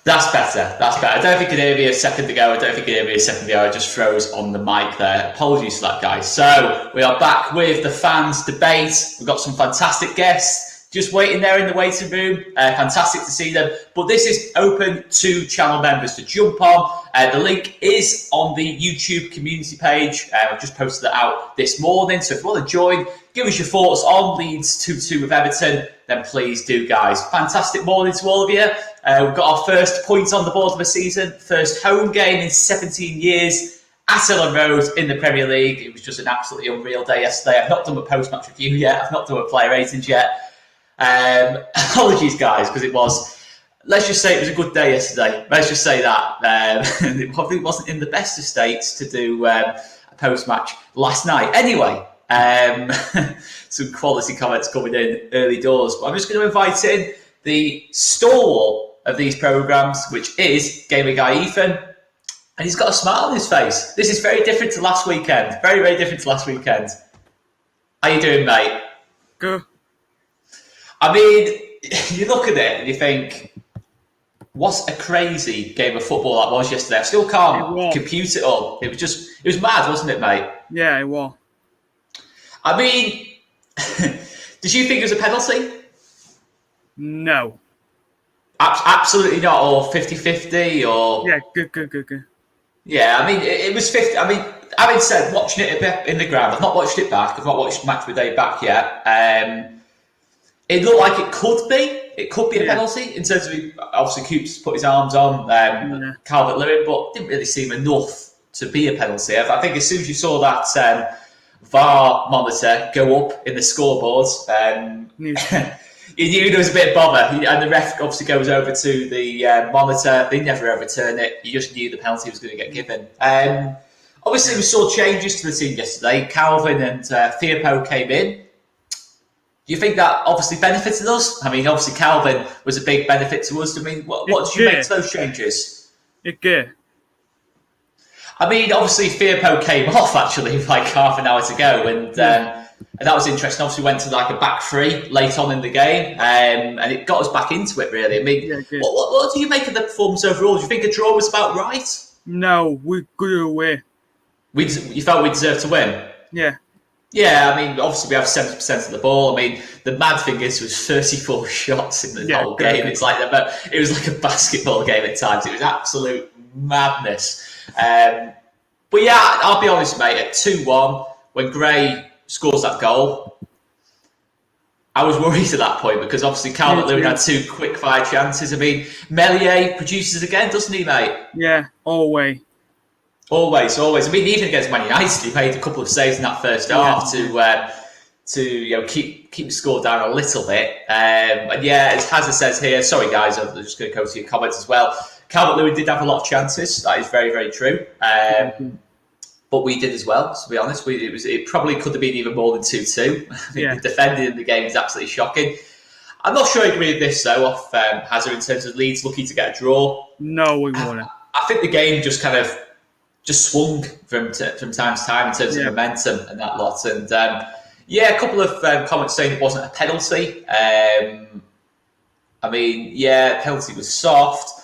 That's better. That's better. I don't think you could hear me a second ago. I don't think you could hear me a second ago. I just froze on the mic there. Apologies for that, guys. So we are back with the fans debate. We've got some fantastic guests just waiting there in the waiting room. Fantastic to see them. But this is open to channel members to jump on. The link is on the YouTube community page. I've just posted it out this morning. So if you want to join, give us your thoughts on Leeds 2-2 with Everton, then please do, guys. Fantastic morning to all of you. We've got our first point on the board of the season, first home game in 17 years at Elland Road in the Premier League. It was just an absolutely unreal day yesterday. I've not done a post-match review yet. I've not done a player ratings yet. Apologies, guys, because let's just say it was a good day yesterday. Let's just say that. It probably wasn't in the best of states to do a post-match last night. Anyway, some quality comments coming in early doors. But I'm just going to invite in the stalwart of these programmes, which is Gamer Guy Ethan. And he's got a smile on his face. This is very different to last weekend. Very, very different to last weekend. How you doing, mate? Good. I mean, you look at it and you think, what a crazy game of football that was yesterday. I still can't compute it all. It was mad, wasn't it, mate? Yeah, it was. I mean, did you think it was a penalty? No. Absolutely not, or 50-50, or... Yeah, good. Yeah, I mean, it was 50... I mean, having said, watching it a bit in the ground, I've not watched it back, I've not watched Match of the Day back yet. It looked like it could be. It could be a penalty, in terms of, obviously, Coops put his arms on Calvert-Lewin, but didn't really seem enough to be a penalty. I think as soon as you saw that VAR monitor go up in the scoreboard, you knew there was a bit of bother, and the ref obviously goes over to the monitor. They never overturn it. You just knew the penalty was going to get given. Obviously, we saw changes to the team yesterday. Calvin and Firpo came in. Do you think that obviously benefited us? I mean, obviously, Calvin was a big benefit to us. I mean, what did you make to those changes? It did. I mean, obviously, Firpo came off, actually, like half an hour to go, and that was interesting. Obviously, went to like a back three late on in the game, and it got us back into it, really. I mean, what do you make of the performance overall? Do you think a draw was about right? No, we grew away. You felt we deserved to win? Yeah. Yeah, I mean, obviously we have 70% of the ball. I mean, the mad thing is there was 34 shots in the whole game. It's like it was like a basketball game at times. It was absolute madness. But yeah, I'll be honest, mate. At 2-1, when Gray scores that goal, I was worried at that point because obviously Calvert-Lewin had two quick-fire chances. I mean, Meslier produces again, doesn't he, mate? Yeah, always. Always. I mean, even against Man United, he made a couple of saves in that first half to keep the score down a little bit. And yeah, as Hazard says here, sorry guys, I'm just going to go to your comments as well. Calvert-Lewin did have a lot of chances. That is very, very true. But we did as well, to be honest. It probably could have been even more than 2-2. I mean, the defending in the game is absolutely shocking. I'm not sure I agree with this, though, off Hazard, in terms of Leeds lucky to get a draw. No, we won't. I think the game just kind of swung from time to time in terms of momentum and that lot. And a couple of comments saying it wasn't a penalty. I mean, penalty was soft.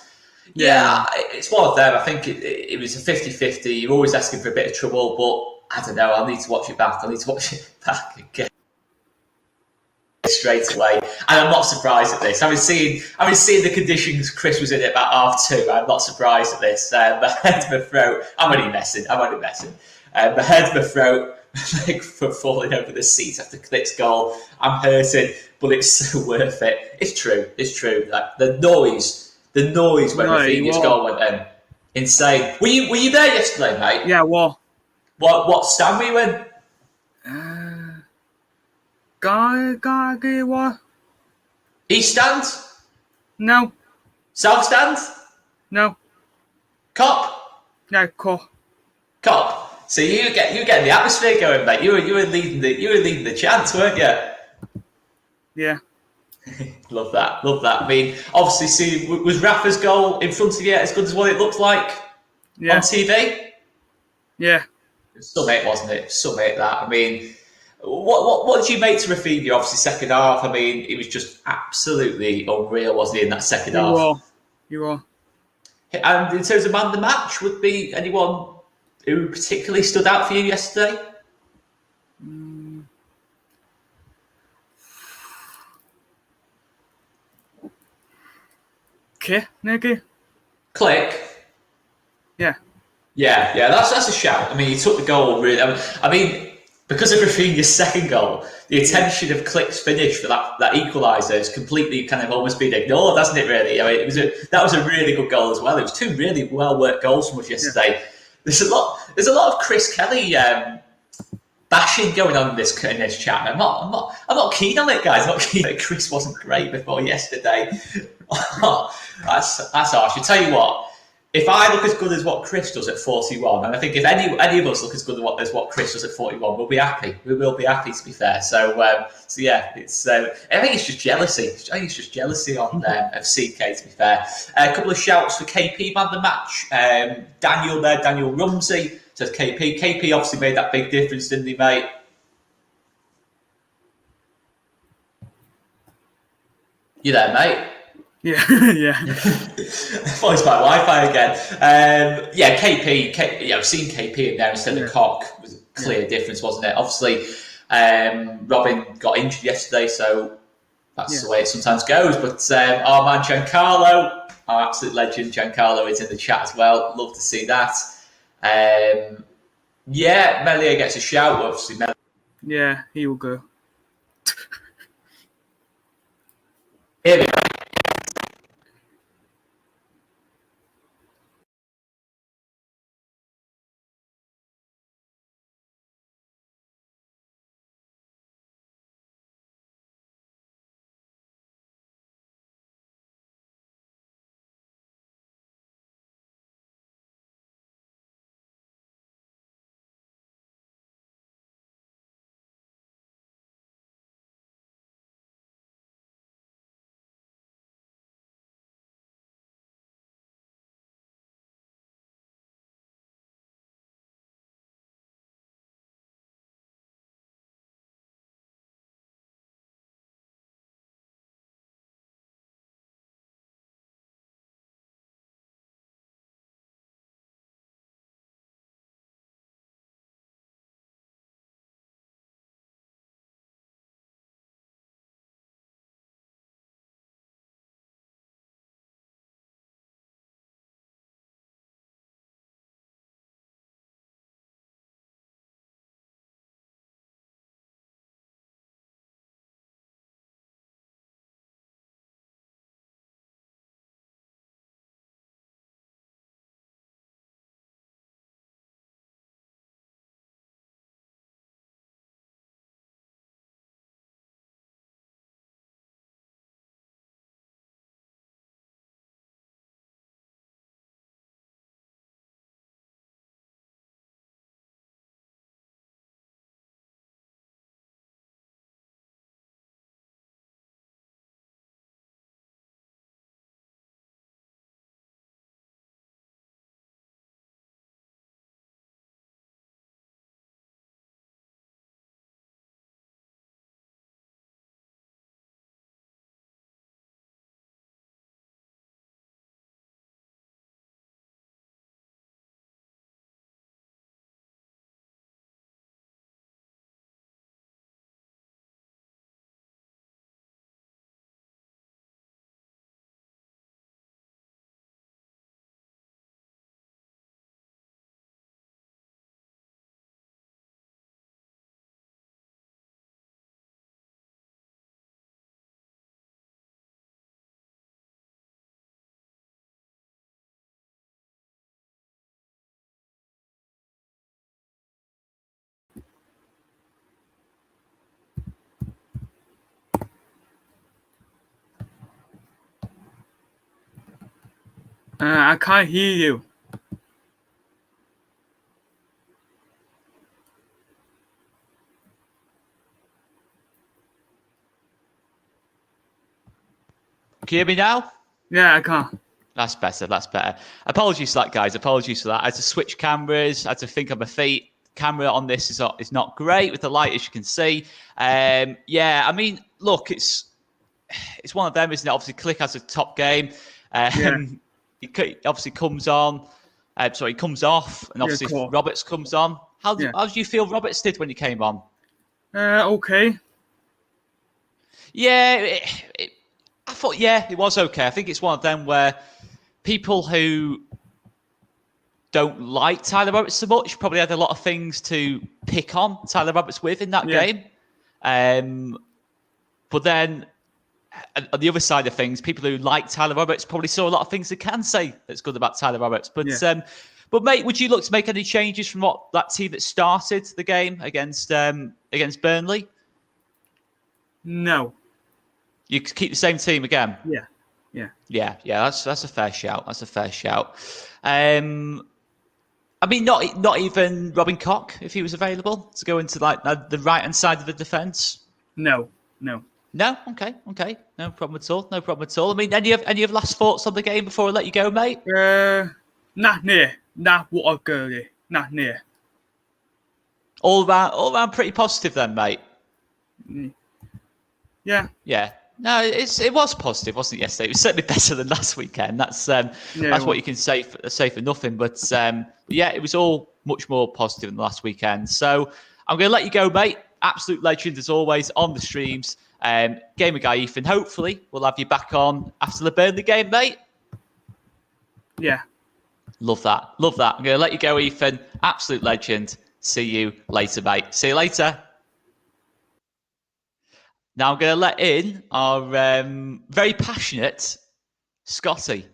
Yeah, it's one of them. I think it was a 50-50. You're always asking for a bit of trouble, but I don't know. I'll need to watch it back. Again straight away. And I'm not surprised at this. Having seen the conditions Chris was in at about 2:30, I'm not surprised at this. My head, my throat. I'm only messing. My head, my throat, like for falling over the seat after Klick's goal. I'm hurting, but it's so worth it. It's true. Like the noise when Rafinha's goal went in. Insane. Were you there yesterday, mate? Yeah, well. What stand were you in? What? East stand? No. South stand? No. Cop? No, Cop. So you get the atmosphere going, mate. You were leading the chant, weren't you? Yeah. Love that. I mean, obviously, was Rafa's goal in front of you as good as what it looked like on TV? Yeah. Summit, wasn't it? Summit that. I mean, what did you make to Rafinha? Obviously, second half. I mean, it was just absolutely unreal, wasn't he, in that second half? You are. And in terms of man of the match, would be anyone who particularly stood out for you yesterday? Okay, maybe. Click. Yeah. Yeah, that's a shout. I mean, he took the goal really. I mean, because of Rafinha's second goal, the attention of Click's finish for that equaliser has completely kind of almost been ignored, hasn't it? Really, I mean, that was a really good goal as well. It was two really well worked goals from us yesterday. Yeah. There's a lot of Chris Kelly bashing going on in this chat. I'm not keen on it, guys. I'm not keen that Chris wasn't great before yesterday. That's harsh. I tell you what. If I look as good as what Chris does at 41, and I think if any of us look as good as what Chris does at 41, we'll be happy. We will be happy, to be fair. So yeah, it's. I think it's just jealousy. I think it's just jealousy of CK, to be fair. A couple of shouts for KP man of the match. Daniel Rumsey says KP. KP obviously made that big difference, didn't he, mate? You there, mate? Yeah, yeah. Oh, it's my Wi-Fi again. Yeah, KP. Yeah, I've seen KP in there instead of Cock. It was a clear difference, wasn't it? Obviously, Robin got injured yesterday, so that's the way it sometimes goes. But our man Giancarlo, our absolute legend Giancarlo, is in the chat as well. Love to see that. Yeah, Melia gets a shout. Obviously, yeah, he will go. Here we go. I can't hear you. Can you hear me now? Yeah, I can't. That's better. Apologies for that, guys. Apologies for that. I had to switch cameras. I had to think on my feet. Camera on this is not great with the light, as you can see. Yeah, I mean, look, it's one of them, isn't it? Obviously, Click has a top game. obviously comes on. He comes off, and obviously cool. Roberts comes on. How do you feel Roberts did when he came on? Okay. Yeah, I thought, it was okay. I think it's one of them where people who don't like Tyler Roberts so much probably had a lot of things to pick on Tyler Roberts with in that game. But then on the other side of things, people who like Tyler Roberts probably saw a lot of things they can say that's good about Tyler Roberts. But mate, would you look to make any changes from what that team that started the game against Burnley? No. You keep the same team again? Yeah. That's a fair shout. That's a fair shout. I mean, not even Robin Koch, if he was available, to go into like the right hand side of the defence. No. No. Okay. No problem at all. I mean, any of last thoughts on the game before I let you go, mate? Nah, what I've got here. Nah, near. All around pretty positive then, mate. Yeah. Yeah. No, it was positive, wasn't it, yesterday? It was certainly better than last weekend. That's what you can say for nothing. But it was all much more positive than last weekend. So I'm going to let you go, mate. Absolute legend as always on the streams. Gamer guy Ethan. Hopefully we'll have you back on after the Burnley game, mate. Yeah. Love that. I'm going to let you go, Ethan. Absolute legend. See you later, mate. See you later. Now I'm going to let in our very passionate Scotty.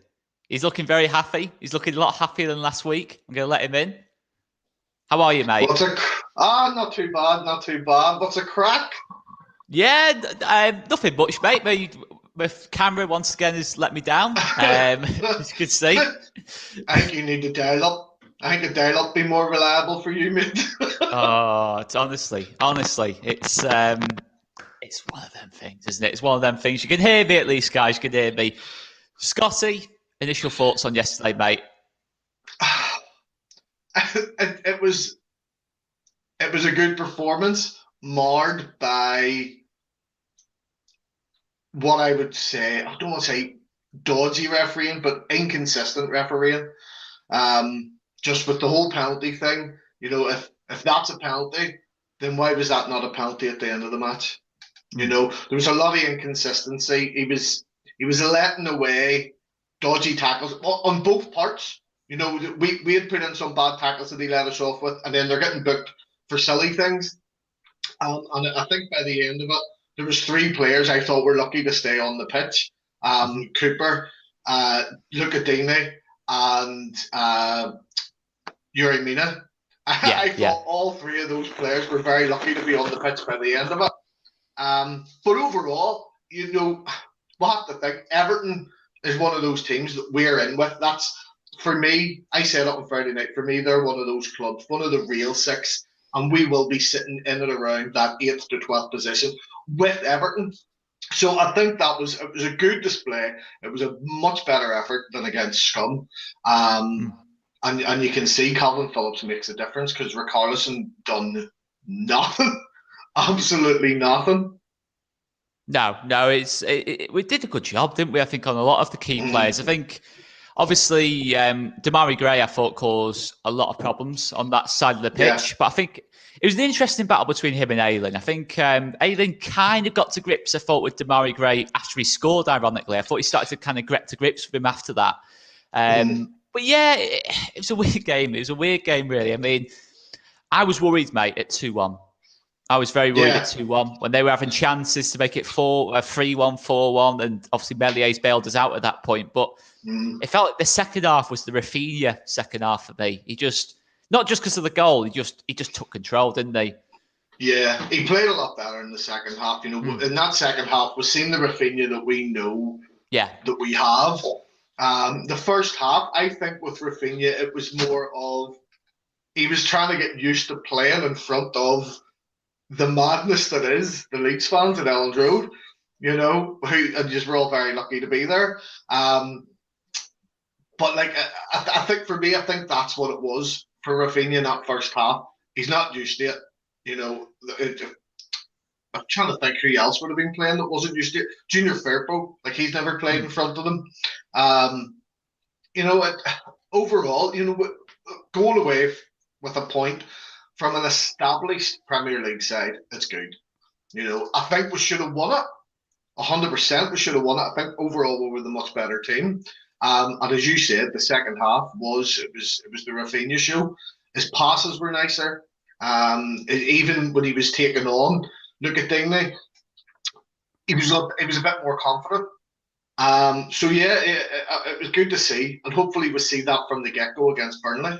He's looking very happy. He's looking a lot happier than last week. I'm going to let him in. How are you, mate? Not too bad. What's a crack? Yeah, nothing much, mate. My camera once again has let me down. As you can see. I think you need to dial up. I think a dial up be more reliable for you, mate. It's honestly, it's one of them things, isn't it? It's one of them things. You can hear me at least, guys. You can hear me. Scotty, initial thoughts on yesterday, mate? It was a good performance, marred by what I would say, I don't want to say dodgy refereeing, but inconsistent refereeing. Just with the whole penalty thing, if that's a penalty, then why was that not a penalty at the end of the match? There was a lot of inconsistency. He was letting away dodgy tackles on both parts. We had put in some bad tackles that he let us off with, and then they're getting booked for silly things. And I think by the end of it, there was 3 players I thought were lucky to stay on the pitch. Cooper, Lucadini, and Yuri Mina. I thought all 3 of those players were very lucky to be on the pitch by the end of it. But overall, we'll have to think Everton is one of those teams that we're in with. That's, for me, I said it on Friday night, for me, they're one of those clubs, one of the real 6, and we will be sitting in and around that 8th to 12th position with Everton. So I think it was a good display. It was a much better effort than against Scum. And you can see Calvin Phillips makes a difference because Richarlison done nothing. Absolutely nothing. No, we did a good job, didn't we? I think on a lot of the key players. I think, obviously, Damari Gray, I thought, caused a lot of problems on that side of the pitch. But I think it was an interesting battle between him and Ayling. I think Ayling kind of got to grips, I thought, with Damari Gray after he scored, ironically. I thought he started to kind of get to grips with him after that. But yeah, it was a weird game. It was a weird game, really. I mean, I was worried, mate, at 2-1. I was very worried at 2-1 when they were having chances to make it 3-1, 4-1, and obviously Melié's bailed us out at that point. But it felt like the second half was the Rafinha second half for me. He just, not just because of the goal, he just took control, didn't he? Yeah, he played a lot better in the second half. In that second half, we've seen the Rafinha that we know that we have. The first half, I think with Rafinha, it was more of he was trying to get used to playing in front of the madness that is the Leeds fans at Elland Road, and just we're all very lucky to be there. But I think for me, I think that's what it was for Rafinha in that first half. He's not used to it. I'm trying to think who else would have been playing that wasn't used to it. Junior Firpo, he's never played in front of them. overall, going away with a point from an established Premier League side, it's good. I think we should have won it. 100%, we should have won it. I think overall we were the much better team. And as you said, the second half was the Rafinha show. His passes were nicer. Even when he was taking on Luka Digne, he was a bit more confident. So yeah, it was good to see, and hopefully we'll see that from the get-go against Burnley.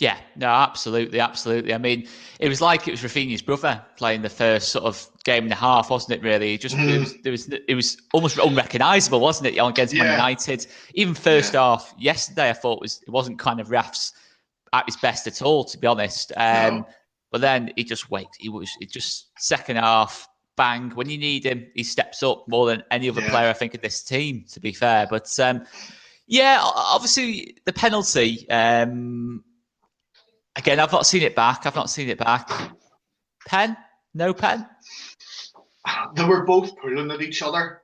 Yeah, no, absolutely. I mean, it was Rafinha's brother playing the first sort of game and a half, wasn't it? Really, it was almost unrecognisable, wasn't it, against Man United? Even first half yesterday, I thought it wasn't kind of Raf's at his best at all, to be honest. No. But then he just it just second half, bang. When you need him, he steps up more than any other player, I think, of this team, to be fair. But obviously the penalty. Again, I've not seen it back. Pen? No pen? They were both pulling at each other,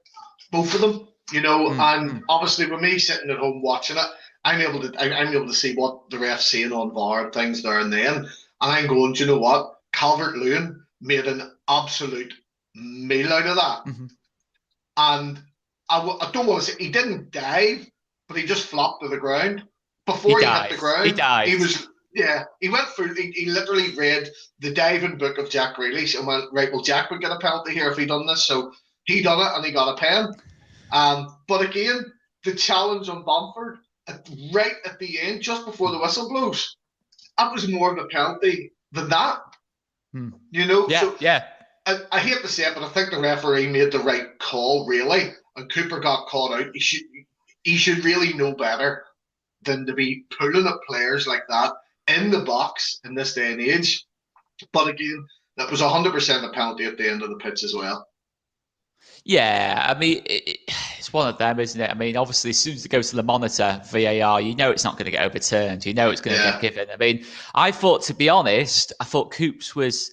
both of them. And obviously with me sitting at home watching it, I'm able to see what the ref's saying on VAR and things there and then. And I'm going, do you know what? Calvert-Lewin made an absolute meal out of that. Mm-hmm. And I don't want to say he didn't dive, but he just flopped to the ground. Before he hit the ground, he dived. He went through. He literally read the diving book of Jack Grealish and went, right, well, Jack would get a penalty here if he done this. So he done it and he got a pen. But again, the challenge on Bamford, right at the end, just before the whistle blows, that was more of a penalty than that. I hate to say it, but I think the referee made the right call, really. And Cooper got caught out. He should really know better than to be pulling at players like that in the box in this day and age. But again, that was 100% a penalty at the end of the pitch as well. Yeah, I mean, it's one of them, isn't it? I mean, obviously, as soon as it goes to the monitor, VAR, it's not going to get overturned. It's going to get given. I mean, to be honest, I thought Coops was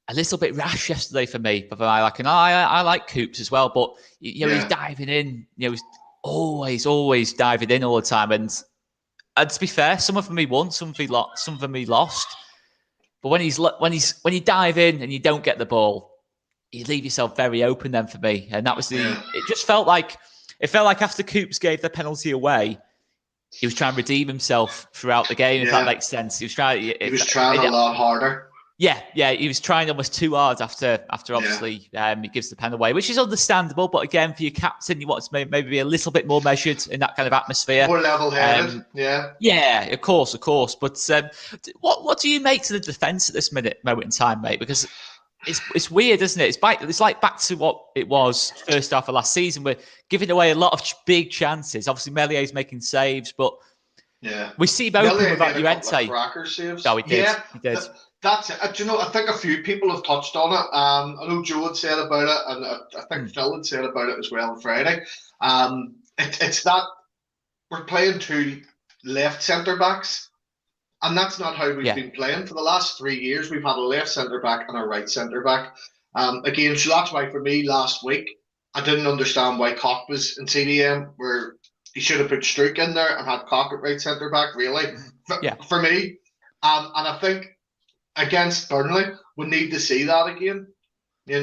a little bit rash yesterday for me. But I like Coops as well. But, he's diving in. He's always diving in all the time. And to be fair, some of them he won, some of them he lost. But when you dive in and you don't get the ball, you leave yourself very open then for me. And that was it just felt like after Coops gave the penalty away, he was trying to redeem himself throughout the game, if that makes sense. He was trying a lot harder. Yeah, he was trying almost too hard after obviously he gives the pen away, which is understandable. But again, for your captain, you want to maybe be a little bit more measured in that kind of atmosphere. More level-headed, Yeah, of course. But what do you make to the defence at this moment in time, mate? Because it's weird, isn't it? It's like back to what it was first half of last season. We're giving away a lot of big chances. Obviously, Melié's making saves, but we see both without Llorente. Oh, he did. He did. That's it. I think a few people have touched on it. I know Joe had said about it, and I think Phil had said about it as well on Friday. It's that we're playing two left centre-backs, and that's not how we've been playing. For the last 3 years, we've had a left centre-back and a right centre-back. Again, so that's why for me last week, I didn't understand why Koch was in CDM, where he should have put Struijk in there and had Koch at right centre-back, really, for me. And I think against Burnley, we need to see that again. I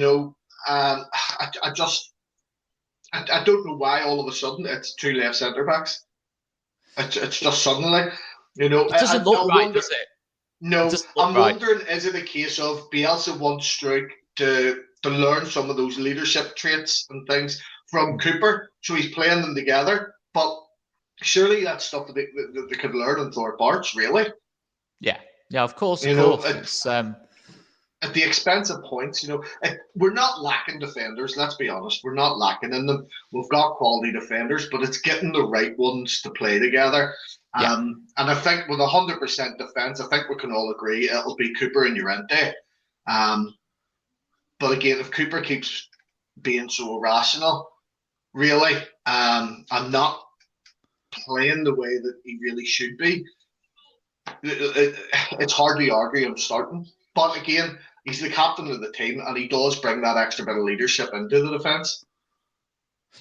don't know why all of a sudden it's two left centre backs. It's just suddenly, It doesn't look right, does it? No, I'm wondering, is it a case of Bielsa wants Struijk to learn some of those leadership traits and things from Cooper, so he's playing them together? But surely that's stuff that they could learn in Thorpe Arch, really. Yeah, of course. It's, at the expense of points, we're not lacking defenders. Let's be honest, we're not lacking in them. We've got quality defenders, but it's getting the right ones to play together. And I think with 100% defence, I think we can all agree it'll be Cooper and Llorente. But again, if Cooper keeps being so irrational, really, and not playing the way that he really should be, it's hard to argue him starting. But again, he's the captain of the team, and he does bring that extra bit of leadership into the defence.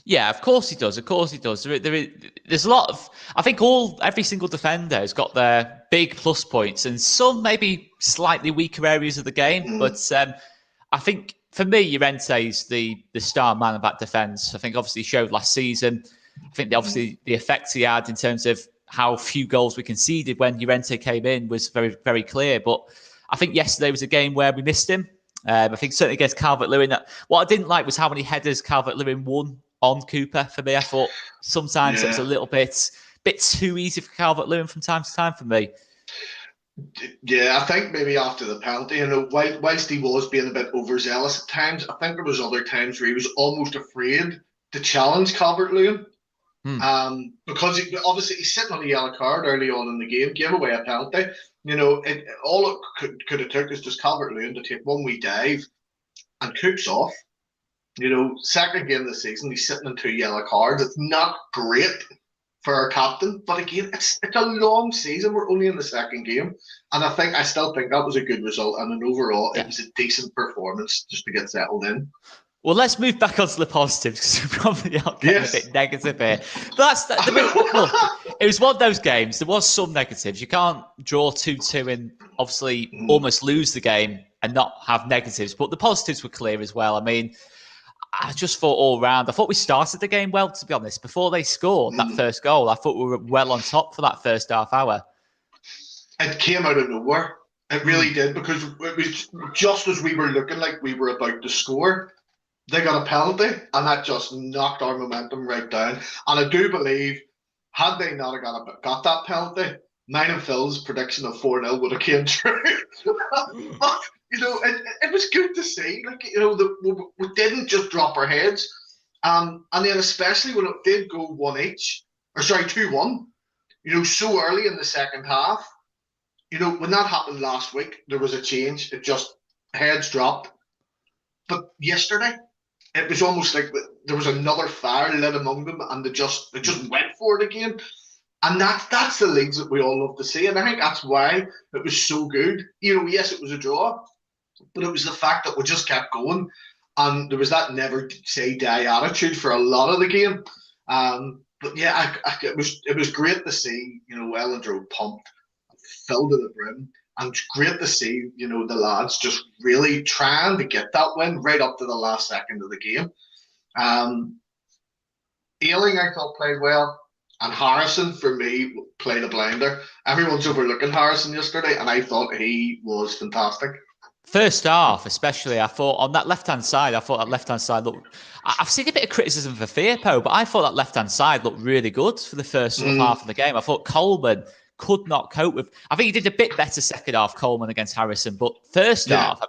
Yeah, of course he does. Of course he does. There's a lot of. I think every single defender has got their big plus points and some maybe slightly weaker areas of the game. But I think for me, Llorente's the star man of that defence. I think obviously he showed last season. I think obviously the effect he had in terms of how few goals we conceded when Llorente came in was very, very clear. But I think yesterday was a game where we missed him. I think certainly against Calvert-Lewin. What I didn't like was how many headers Calvert-Lewin won on Cooper. For me, I thought sometimes it was a little bit too easy for Calvert-Lewin from time to time for me. Yeah, I think maybe after the penalty, whilst he was being a bit overzealous at times, I think there was other times where he was almost afraid to challenge Calvert-Lewin. Because obviously he's sitting on a yellow card early on in the game, gave away a penalty. All it could have took is just Calvert-Lewin to take one wee dive and Cook's off. Second game of the season, he's sitting on 2 yellow cards. It's not great for our captain, but again, it's a long season. We're only in the second game, and I still think that was a good result. And overall, it was a decent performance just to get settled in. Well, let's move back onto the positives because we probably are getting a bit negative here. But look, it was one of those games. There was some negatives. You can't draw 2-2 and obviously almost lose the game and not have negatives. But the positives were clear as well. I mean, I just thought all round. I thought we started the game well, to be honest. Before they scored that first goal, I thought we were well on top for that first half hour. It came out of nowhere. It really did, because it was just as we were looking like we were about to score, they got a penalty, and that just knocked our momentum right down. And I do believe, had they not got that penalty, mine and Phil's prediction of 4-0 would have came true. But, it was good to see. We didn't just drop our heads. And then especially when it did go 2-1, so early in the second half, when that happened last week, there was a change. It just, heads dropped. But yesterday, it was almost like there was another fire lit among them, and they just went for it again. And that's the Leeds that we all love to see. And I think that's why it was so good. Yes, it was a draw, but it was the fact that we just kept going. And there was that never say die attitude for a lot of the game. But yeah, it was great to see, Ellendro pumped, filled to the brim. And it's great to see, the lads just really trying to get that win right up to the last second of the game. Ayling, I thought, played well. And Harrison, for me, played a blinder. Everyone's overlooking Harrison yesterday, and I thought he was fantastic. First half, especially, I thought on that left-hand side, looked... I've seen a bit of criticism for Firpo, but I thought that left-hand side looked really good for the first half of the game. I thought Coleman could not cope with... I think he did a bit better second half, Coleman, against Harrison, but first half,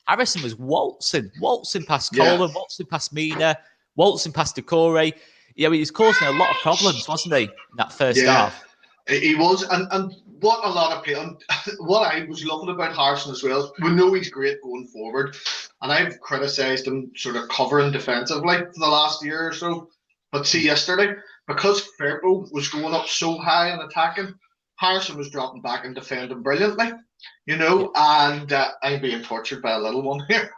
Harrison was waltzing past Coleman, waltzing past Mina, waltzing past Decore. He was causing a lot of problems, wasn't he, in that first half? He was, and what a lot of people, what I was loving about Harrison as well, we know he's great going forward, and I've criticised him sort of covering defensively for the last year or so, but see yesterday, because Firpo was going up so high and attacking, Harrison was dropping back and defending brilliantly, and I'm being tortured by a little one here.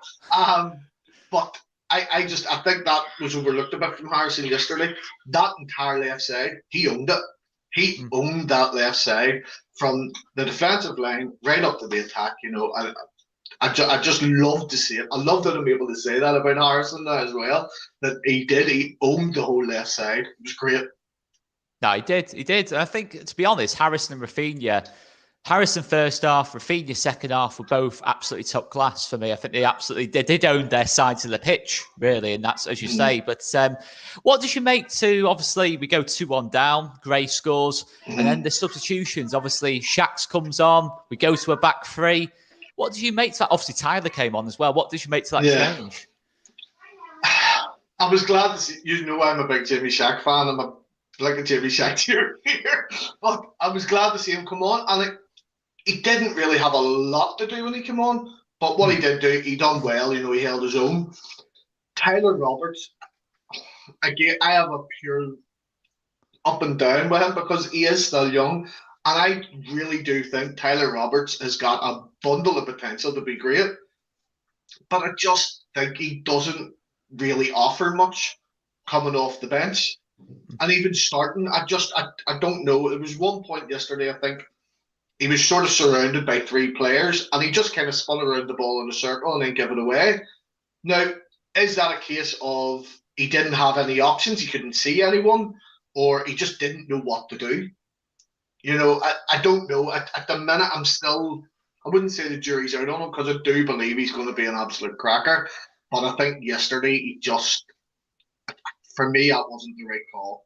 But I think that was overlooked a bit from Harrison yesterday. That entire left side, he owned it. He owned that left side from the defensive line right up to the attack. I just love to see it. I love that I'm able to say that about Harrison now as well. That he owned the whole left side. It was great. No, he did. I think, to be honest, Harrison and Rafinha, Harrison first half, Rafinha second half were both absolutely top class for me. I think they did own their sides of the pitch, really, and that's as you say. But what did you make to, obviously, we go 2-1 down, Gray scores, and then the substitutions. Obviously, Shax comes on, we go to a back three. What did you make to that? Obviously, Tyler came on as well. What did you make to that change? I was glad to see, I'm a big Jimmy Shack fan. I'm like a Jimmy Shack here. But I was glad to see him come on, and he didn't really have a lot to do when he came on, but what he did do, he done well. He held his own. Tyler Roberts, again, I have a pure up and down with him because he is still young, and I really do think Tyler Roberts has got a bundle of potential to be great, but I just think he doesn't really offer much. coming off the bench, and even starting. I don't know. There was one point yesterday, I think, he was sort of surrounded by 3 players, and he just kind of spun around the ball in a circle and then gave it away. Now, is that a case of he didn't have any options, he couldn't see anyone, or he just didn't know what to do? I don't know. At the minute, I wouldn't say the jury's out on him, because I do believe he's going to be an absolute cracker. But I think yesterday, for me, that wasn't the right call.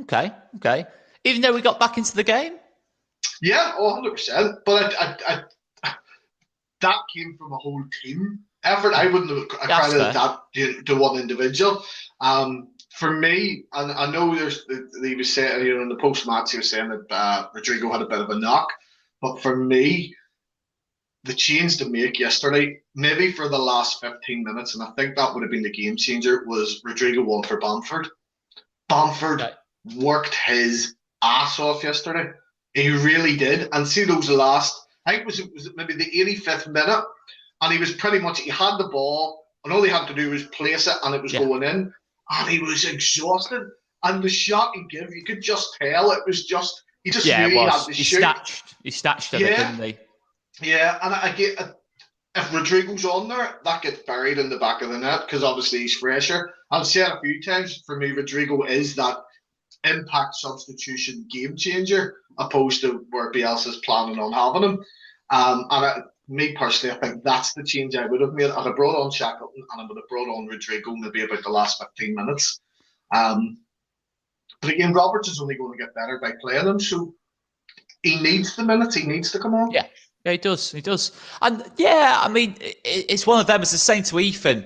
Okay. Even though we got back into the game? Yeah, 100%. But that came from a whole team effort. I wouldn't have accredited that to one individual. For me, and I know he was saying, in the post-match, he was saying that Rodrigo had a bit of a knock. But for me, the change to make yesterday, maybe for the last 15 minutes, and I think that would have been the game changer, was Rodrigo won for Bamford. Bamford worked his ass off yesterday. He really did. And see those last, I think was it maybe the 85th minute, and he was pretty much, he had the ball, and all he had to do was place it, and it was going in, and he was exhausted. And the shot he gave, you could just tell it was just, he just knew he had to shoot. He snatched at it, didn't he? Yeah, and I get, if Rodrigo's on there, that gets buried in the back of the net, because obviously he's fresher. I've said a few times, for me, Rodrigo is that impact substitution game changer, opposed to where Bielsa's planning on having him. Me personally, I think that's the change I would have made. I'd have brought on Shackleton, and I would have brought on Rodrigo maybe about the last 15 minutes. But again, Roberts is only going to get better by playing him, so he needs the minutes. He needs to come on. Yeah, he does. And I mean, it's one of them. It's the same to Ethan.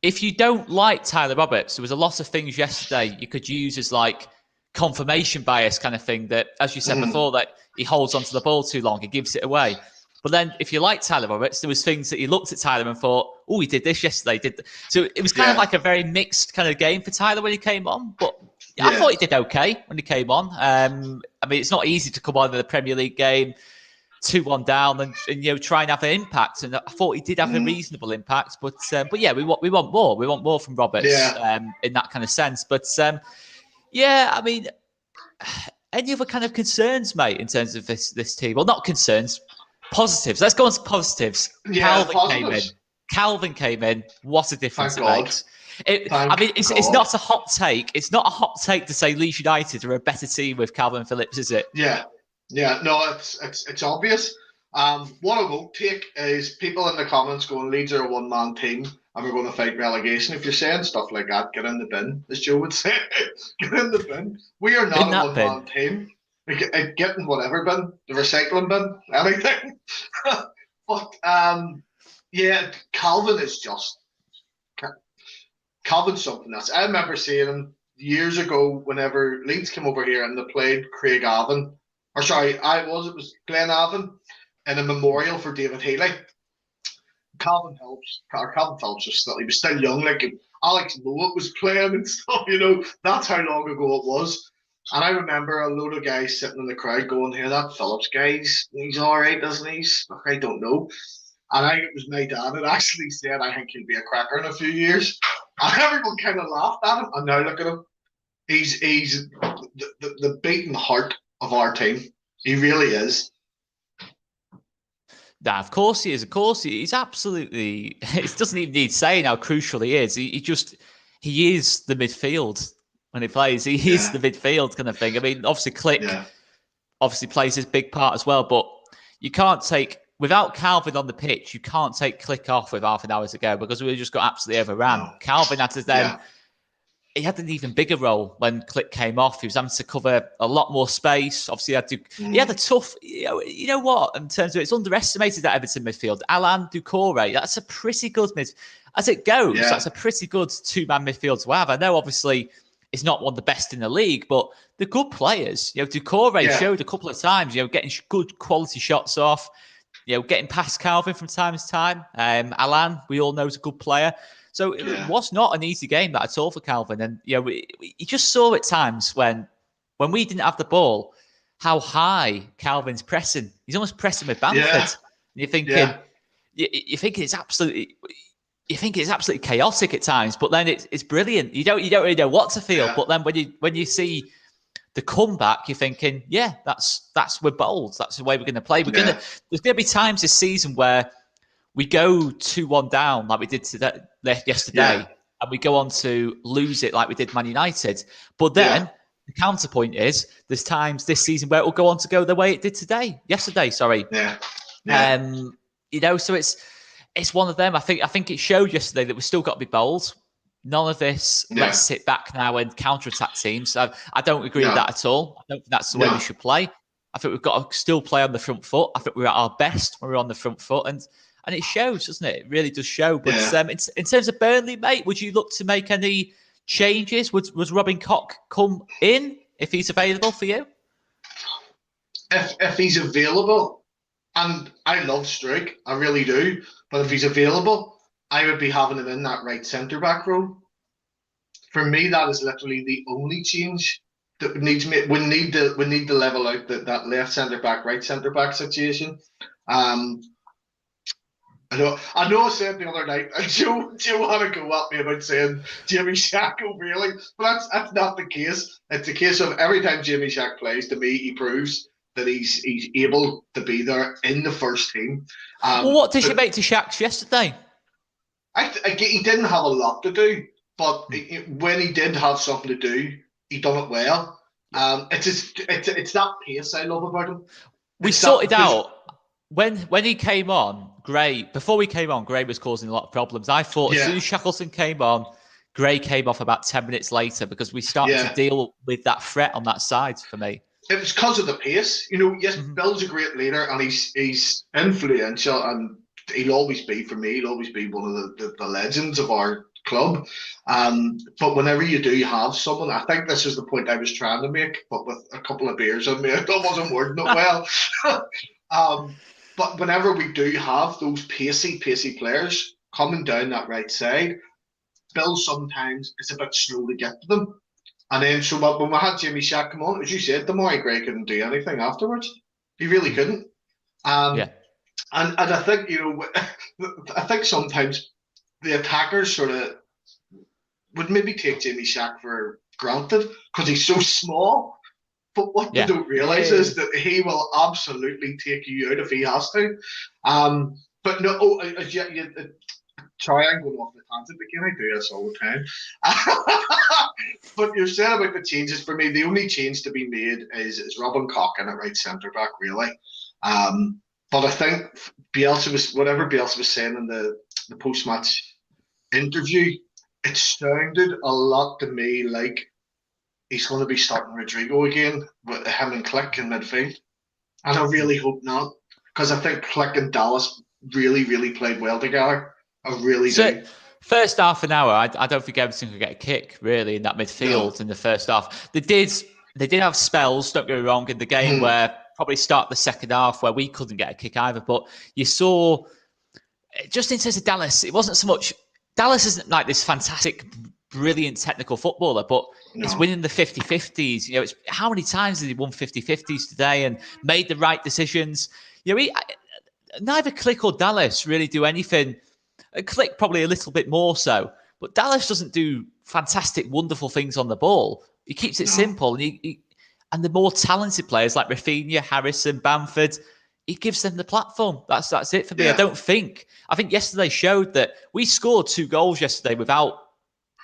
If you don't like Tyler Roberts, there was a lot of things yesterday you could use as like confirmation bias kind of thing, that, as you said before, that he holds onto the ball too long, he gives it away. But then if you like Tyler Roberts, there was things that he looked at Tyler and thought, oh, he did this yesterday. So it was kind of like a very mixed kind of game for Tyler when he came on. But I thought he did okay when he came on. I mean, it's not easy to come on in the Premier League game, 2-1 down, and try and have an impact. And I thought he did have a reasonable impact. But yeah, we want more. We want more from Roberts in that kind of sense. But I mean, any other kind of concerns, mate, in terms of this team? Well, not concerns. Positives. Let's go on to positives. Yeah, Calvin came in. What a difference it makes. I mean, it's not a hot take. It's not a hot take to say Leeds United are a better team with Calvin Phillips, is it? Yeah. No, it's obvious. What I won't take is people in the comments going, Leeds are a one-man team and we're going to fight relegation. If you're saying stuff like that, get in the bin, as Joe would say. Get in the bin. We are not a one-man team. Get in whatever bin, the recycling bin, anything. But Calvin is just Calvin's something else. I remember seeing him years ago whenever Leeds came over here and they played Craigavon, it was Glenavon, in a memorial for David Healy. Calvin Phillips he was still young, like Alex Mowat was playing and stuff, that's how long ago it was. And I remember a load of guys sitting in the crowd going, "Here, that Phillips guy, he's all right, doesn't he? I don't know." And I think it was my dad that actually said, "I think he'll be a cracker in a few years." And everyone kind of laughed at him. And now look at him. He's the beating heart of our team. He really is. Nah, of course he is. Of course he's absolutely. It doesn't even need saying how crucial he is. He is the midfield. When he plays, he is the midfield kind of thing. I mean, obviously, Click obviously plays his big part as well, but you can't take, without Calvin on the pitch, you can't take Click off with half an hour to go, because we just got absolutely overran. No. Calvin had to then, he had an even bigger role when Click came off. He was having to cover a lot more space. Obviously, he had a tough, you know what, in terms of, it's underestimated that Everton midfield. Alan Doucouré, that's a pretty good as it goes, that's a pretty good two-man midfield to have. I know, obviously, it's not one of the best in the league, but they're good players. Doucouré showed a couple of times, getting good quality shots off, getting past Calvin from time to time. Alan, we all know, is a good player. So it was not an easy game at all for Calvin. And, you just saw at times when we didn't have the ball, how high Calvin's pressing. He's almost pressing with Bamford. And you're thinking, it's absolutely... you think it's absolutely chaotic at times, but then it's brilliant. You don't really know what to feel, but then when you see the comeback, you're thinking, yeah, that's we're bold. That's the way we're going to play. There's going to be times this season where we go 2-1 down like we did yesterday, and we go on to lose it like we did Man United. But then the counterpoint is there's times this season where it will go on to go the way it did yesterday. Sorry. So it's one of them. I think it showed yesterday that we've still got to be bold. None of this, let's sit back now and counterattack teams. So I don't agree with that at all. I don't think that's the way we should play. I think we've got to still play on the front foot. I think we're at our best when we're on the front foot. And it shows, doesn't it? It really does show. But in terms of Burnley, mate, would you look to make any changes? Would Robin Koch come in if he's available for you? If he's available, and I love Struijk, I really do. But if he's available, I would be having him in that right centre-back role. For me, that is literally the only change that we need to make. We need to level out that left centre-back, right centre-back situation. I know I said the other night, Joe had to go at me about saying Jamie Shack really, but that's not the case. It's a case of every time Jamie Shack plays, to me, he proves that he's able to be there in the first team. What did you make to Shack's yesterday? He didn't have a lot to do, but when he did have something to do, he done it well. It's that pace I love about him. We sorted out when he came on. Before we came on, Gray was causing a lot of problems. I thought as soon as Shackleton came on, Gray came off about 10 minutes later because we started to deal with that threat on that side. For me, it was because of the pace. Yes, Bill's a great leader and he's influential and. He'll always be, for me, he'll always be one of the legends of our club. But whenever you do have someone, I think this is the point I was trying to make, but with a couple of beers on me, I wasn't wording it well. But whenever we do have those pacey players coming down that right side, Bill sometimes is a bit slow to get to them. And then, so when we had Jamie Shack come on, as you said, Damari Gray couldn't do anything afterwards. He really couldn't. And I think, I think sometimes the attackers sort of would maybe take Jamie Shack for granted because he's so small. But what they don't realise is that he will absolutely take you out if he has to. But no, sorry, I'm going off the tangent again. I do this all the time. But you're saying about the changes, for me, the only change to be made is Robin Koch in at right centre-back, really. But I think whatever Bielsa was saying in the post-match interview, it sounded a lot to me like he's going to be starting Rodrigo again with him and Click in midfield. And I really hope not, because I think Click and Dallas really, really played well together. I really do. First half an hour, I don't think Everton could get a kick, really, in that midfield in the first half. They did have spells, don't get me wrong, in the game where probably start the second half where we couldn't get a kick either. But you saw, just in terms of Dallas, it wasn't so much, Dallas isn't like this fantastic, brilliant technical footballer, but it's winning the 50-50s. It's how many times did he won 50-50s today and made the right decisions? Neither Click or Dallas really do anything. Click probably a little bit more so, but Dallas doesn't do fantastic, wonderful things on the ball. He keeps it simple, and the more talented players like Rafinha, Harrison, Bamford, he gives them the platform. That's it for me. I think yesterday showed that we scored 2 goals yesterday without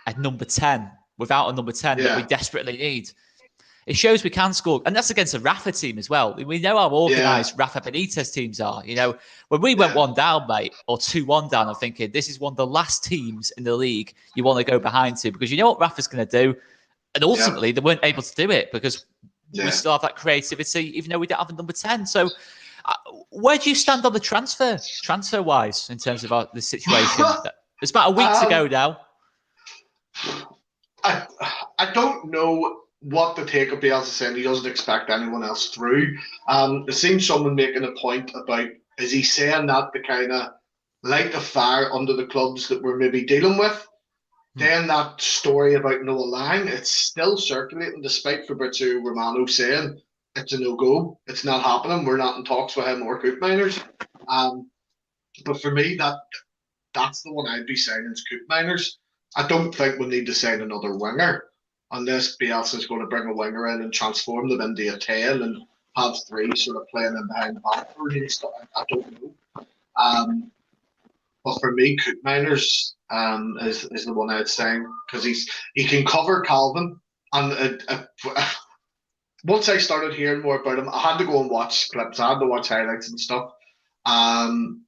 a number 10 that we desperately need. It shows we can score, and that's against a Rafa team as well. We know how organised Rafa Benitez teams are. When we went 1 down, mate, or 2-1 down, I'm thinking this is one of the last teams in the league you want to go behind to, because you know what Rafa's going to do. And ultimately, they weren't able to do it because we still have that creativity, even though we don't have a number 10. So where do you stand on the transfer-wise, in terms of the situation? There's about a week to go now. I don't know what the take of Bielsa saying he doesn't expect anyone else through. I've seen someone making a point about, is he saying that to kind of light the fire under the clubs that we're maybe dealing with? Then that story about Noah Lang, it's still circulating despite Fabrizio Romano saying it's a no-go. It's not happening. We're not in talks with him or Koopmeiners. But for me, that that's the one I'd be signing as Coop Miners. I don't think we need to sign another winger unless Bielsa is going to bring a winger in and transform them into a 10 and have 3 sort of playing in behind the back and stuff. I don't know. But for me, Coop Miners is the one I'd sign because he can cover Calvin. And once I started hearing more about him, I had to go and watch clips. I had to watch highlights and stuff. And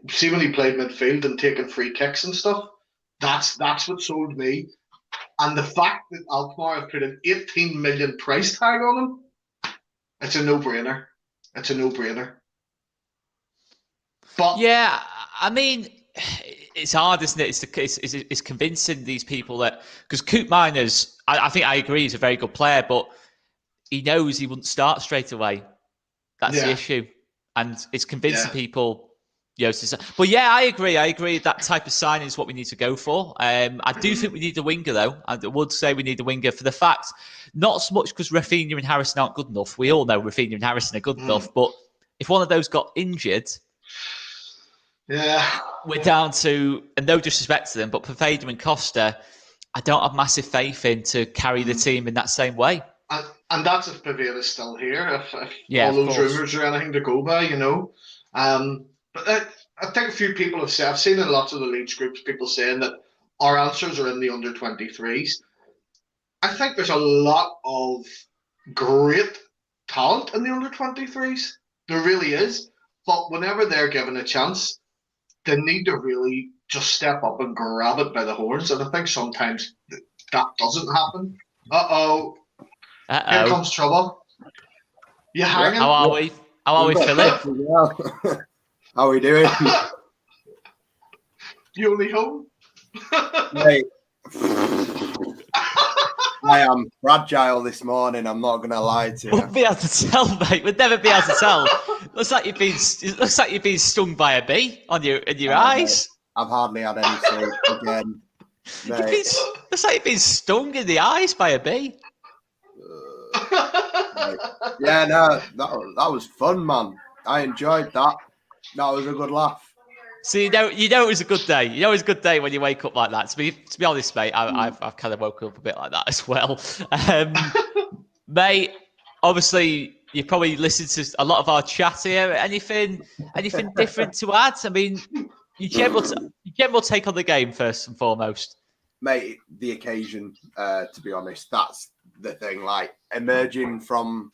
see when he played midfield and taking free kicks and stuff, that's what sold me. And the fact that Alkmaar have put an 18 million price tag on him, it's a no-brainer. It's a no-brainer. But yeah, I mean, it's hard, isn't it? It's convincing these people that because Coop Miners, I think I agree, he's a very good player, but he knows he wouldn't start straight away. That's the issue, and it's convincing people. But yeah, I agree. That type of signing is what we need to go for. I do think we need a winger, though. I would say we need a winger for the fact, not so much because Rafinha and Harrison aren't good enough. We all know Rafinha and Harrison are good enough, but if one of those got injured, we're down to, and no disrespect to them, but Perfader and Costa, I don't have massive faith in to carry the team in that same way. And that's if Perfader's still here, if all those rumours are anything to go by, But I think a few people have said, I've seen in lots of the Leeds groups, people saying that our answers are in the under-23s. I think there's a lot of great talent in the under-23s. There really is. But whenever they're given a chance, they need to really just step up and grab it by the horns. And I think sometimes that doesn't happen. Uh-oh. Here comes trouble. You hanging? How are we? How are we, Philip? How are we doing? You only home? Mate, I am fragile this morning. I'm not going to lie to you. We'll be able to tell, mate. We'd never be able to tell. Looks like you've been stung by a bee in your eyes. Mate, I've hardly had any sleep again. Looks like you've been stung in the eyes by a bee. Yeah, no, that was fun, man. I enjoyed that. That was a good laugh. So you know it was a good day. You know it was a good day when you wake up like that. To be honest, mate, I've kind of woken up a bit like that as well. Mate, obviously you probably listened to a lot of our chat here. Anything different to add? I mean, your general take on the game first and foremost. Mate, the occasion, to be honest, that's the thing. Like emerging from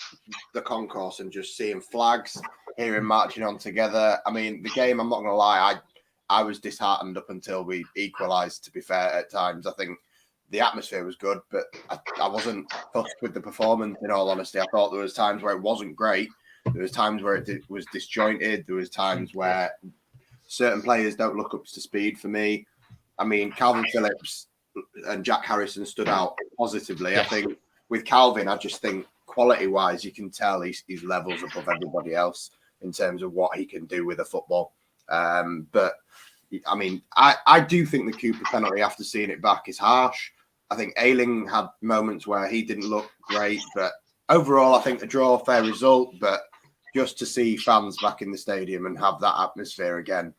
the concourse and just seeing flags, hearing marching on together. I mean, the game, I'm not going to lie, I was disheartened up until we equalised, to be fair, at times. I think the atmosphere was good, but I wasn't fussed with the performance, in all honesty. I thought there was times where it wasn't great. There was times where it was disjointed. There was times where certain players don't look up to speed for me. I mean, Calvin Phillips and Jack Harrison stood out positively. Yeah. I think with Calvin, I just think quality-wise, you can tell he's levels above everybody else in terms of what he can do with a football. But, I mean, I do think the Cooper penalty, after seeing it back, is harsh. I think Ayling had moments where he didn't look great. But overall, I think a draw, fair result. But just to see fans back in the stadium and have that atmosphere again,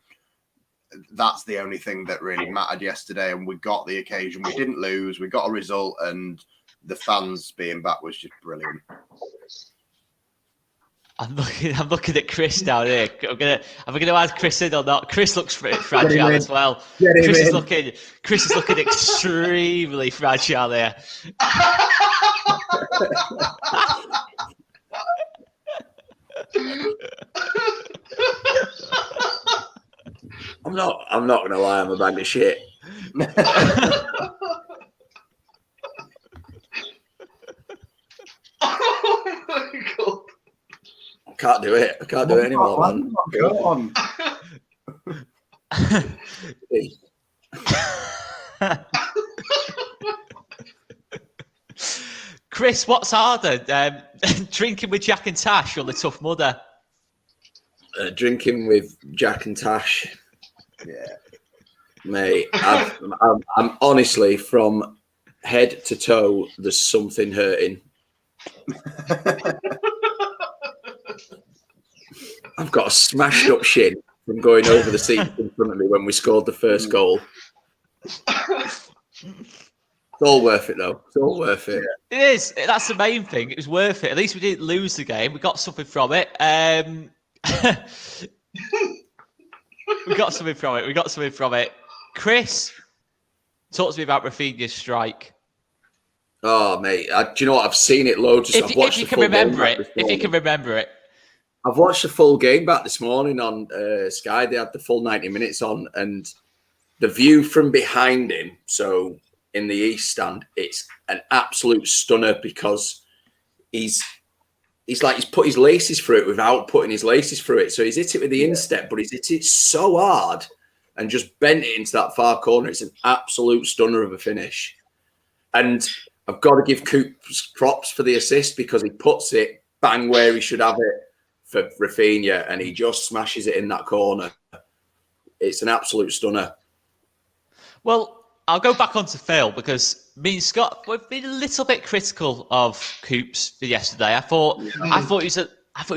that's the only thing that really mattered yesterday. And we got the occasion. We didn't lose. We got a result. And the fans being back was just brilliant. I'm looking at Chris down here. Am I gonna add Chris in or not? Chris looks fragile as well. Chris is looking extremely fragile here. I'm not gonna lie, I'm a bag of shit. Oh my God. I can't do it. I can't do it anymore, man. Go on. Chris, what's harder, drinking with Jack and Tash or the Tough Mudder? Drinking with Jack and Tash. Yeah, mate. I'm honestly, from head to toe, there's something hurting. I've got a smashed up shin from going over the seat in front of me when we scored the first goal. It's all worth it, though. It's all worth it. It is. That's the main thing. It was worth it. At least we didn't lose the game. We got something from it. We got something from it. Chris, talk to me about Rafinha's strike. Oh, mate. Do you know what? I've seen it loads. If you can remember it. I've watched the full game back this morning on Sky. They had the full 90 minutes on, and the view from behind him, so in the East Stand, it's an absolute stunner because he's put his laces through it without putting his laces through it. So he's hit it with the instep, but he's hit it so hard and just bent it into that far corner. It's an absolute stunner of a finish. And I've got to give Coops props for the assist because he puts it bang where he should have it for Rafinha, and he just smashes it in that corner. It's an absolute stunner. Well, I'll go back onto Phil because me and Scott, we've been a little bit critical of Coops for yesterday. I thought he was a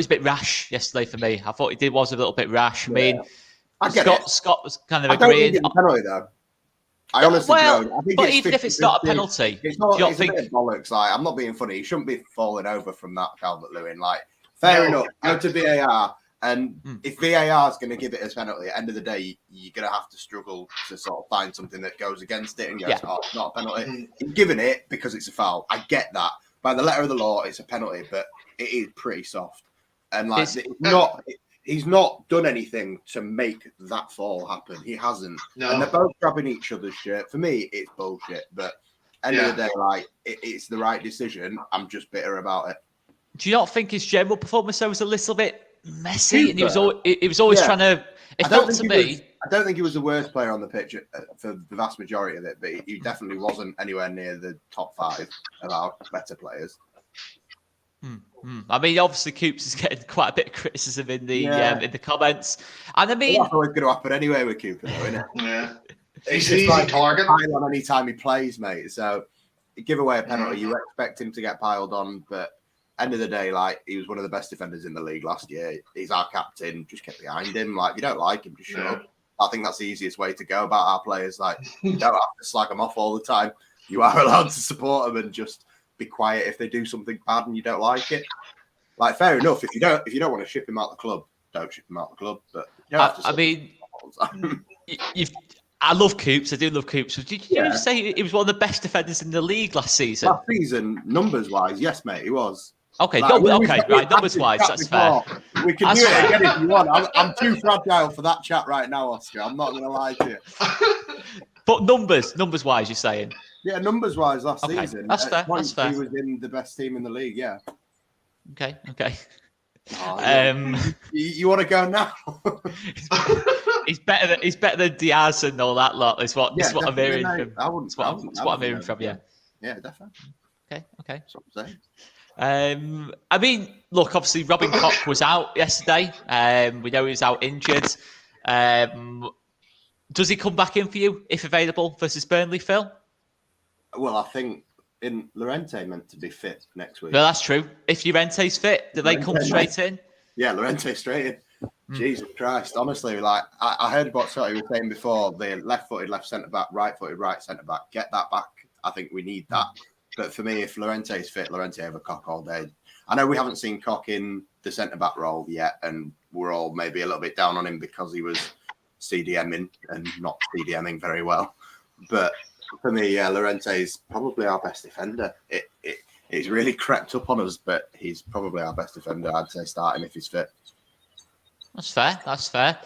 bit rash yesterday for me. I thought he was a little bit rash. I mean, Scott was kind of agreeing. I don't think it's a penalty though. I honestly don't. I think but even if it's not a penalty, it's a bit of bollocks. Like, I'm not being funny. He shouldn't be falling over from that Calvert-Lewin. Like, fair enough. Go to VAR. And if VAR is going to give it as penalty, at the end of the day, you're going to have to struggle to sort of find something that goes against it and goes, oh, it's not a penalty. He's given it because it's a foul. I get that. By the letter of the law, it's a penalty, but it is pretty soft. And like, he's not done anything to make that fall happen. He hasn't. No. And they're both grabbing each other's shirt. For me, it's bullshit. But end of the day, like, it's the right decision. I'm just bitter about it. Do you not think his general performance though was a little bit messy, and he was always trying to. I don't think he was the worst player on the pitch for the vast majority of it, but he definitely wasn't anywhere near the top 5 of our better players. I mean, obviously, Coops is getting quite a bit of criticism in the comments, and I mean, that's always going to happen anyway with Cooper, though, isn't it? Yeah, he's just like target on any time he plays, mate. So give away a penalty, you expect him to get piled on, but. End of the day, like, he was one of the best defenders in the league last year. He's our captain. Just get behind him. Like, if you don't like him, just shut up. I think that's the easiest way to go about our players. Like, you don't have to slag them off all the time. You are allowed to support them and just be quiet if they do something bad and you don't like it. Like, fair enough. If you don't want to ship him out the club, don't ship him out the club. But you don't have to. I mean, I love Coops. I do love Coops. Did you say he was one of the best defenders in the league last season? Last season, numbers wise, yes, mate, he was. Okay, right. Numbers-wise, that's fair. We can do it again if you want. I'm too fragile for that chat right now, Oscar. I'm not going to lie to you. But numbers-wise, you're saying? Yeah, numbers-wise last season. That's fair. That's fair. He was in the best team in the league, yeah. Okay. You want to go now? He's better than Diaz and all that lot. That's what I'm hearing from. That's what I'm hearing from you. Yeah, definitely. Okay. That's what I'm saying. I mean, look, obviously Robin Koch was out yesterday. We know he was out injured. Does he come back in for you if available versus Burnley, Phil? Well, I think Llorente meant to be fit next week. No, that's true. If Llorente's fit, do they come straight in? Yeah, Llorente straight in. Jesus Christ, honestly, like I heard what Scotty was saying before, the left-footed left centre-back, right-footed right centre-back, get that back. I think we need that. But for me, if Llorente is fit, Llorente over Koch all day. I know we haven't seen Koch in the centre-back role yet, and we're all maybe a little bit down on him because he was CDMing and not CDMing very well. But for me, Llorente is probably our best defender. It's really crept up on us, but he's probably our best defender. I'd say starting if he's fit. That's fair.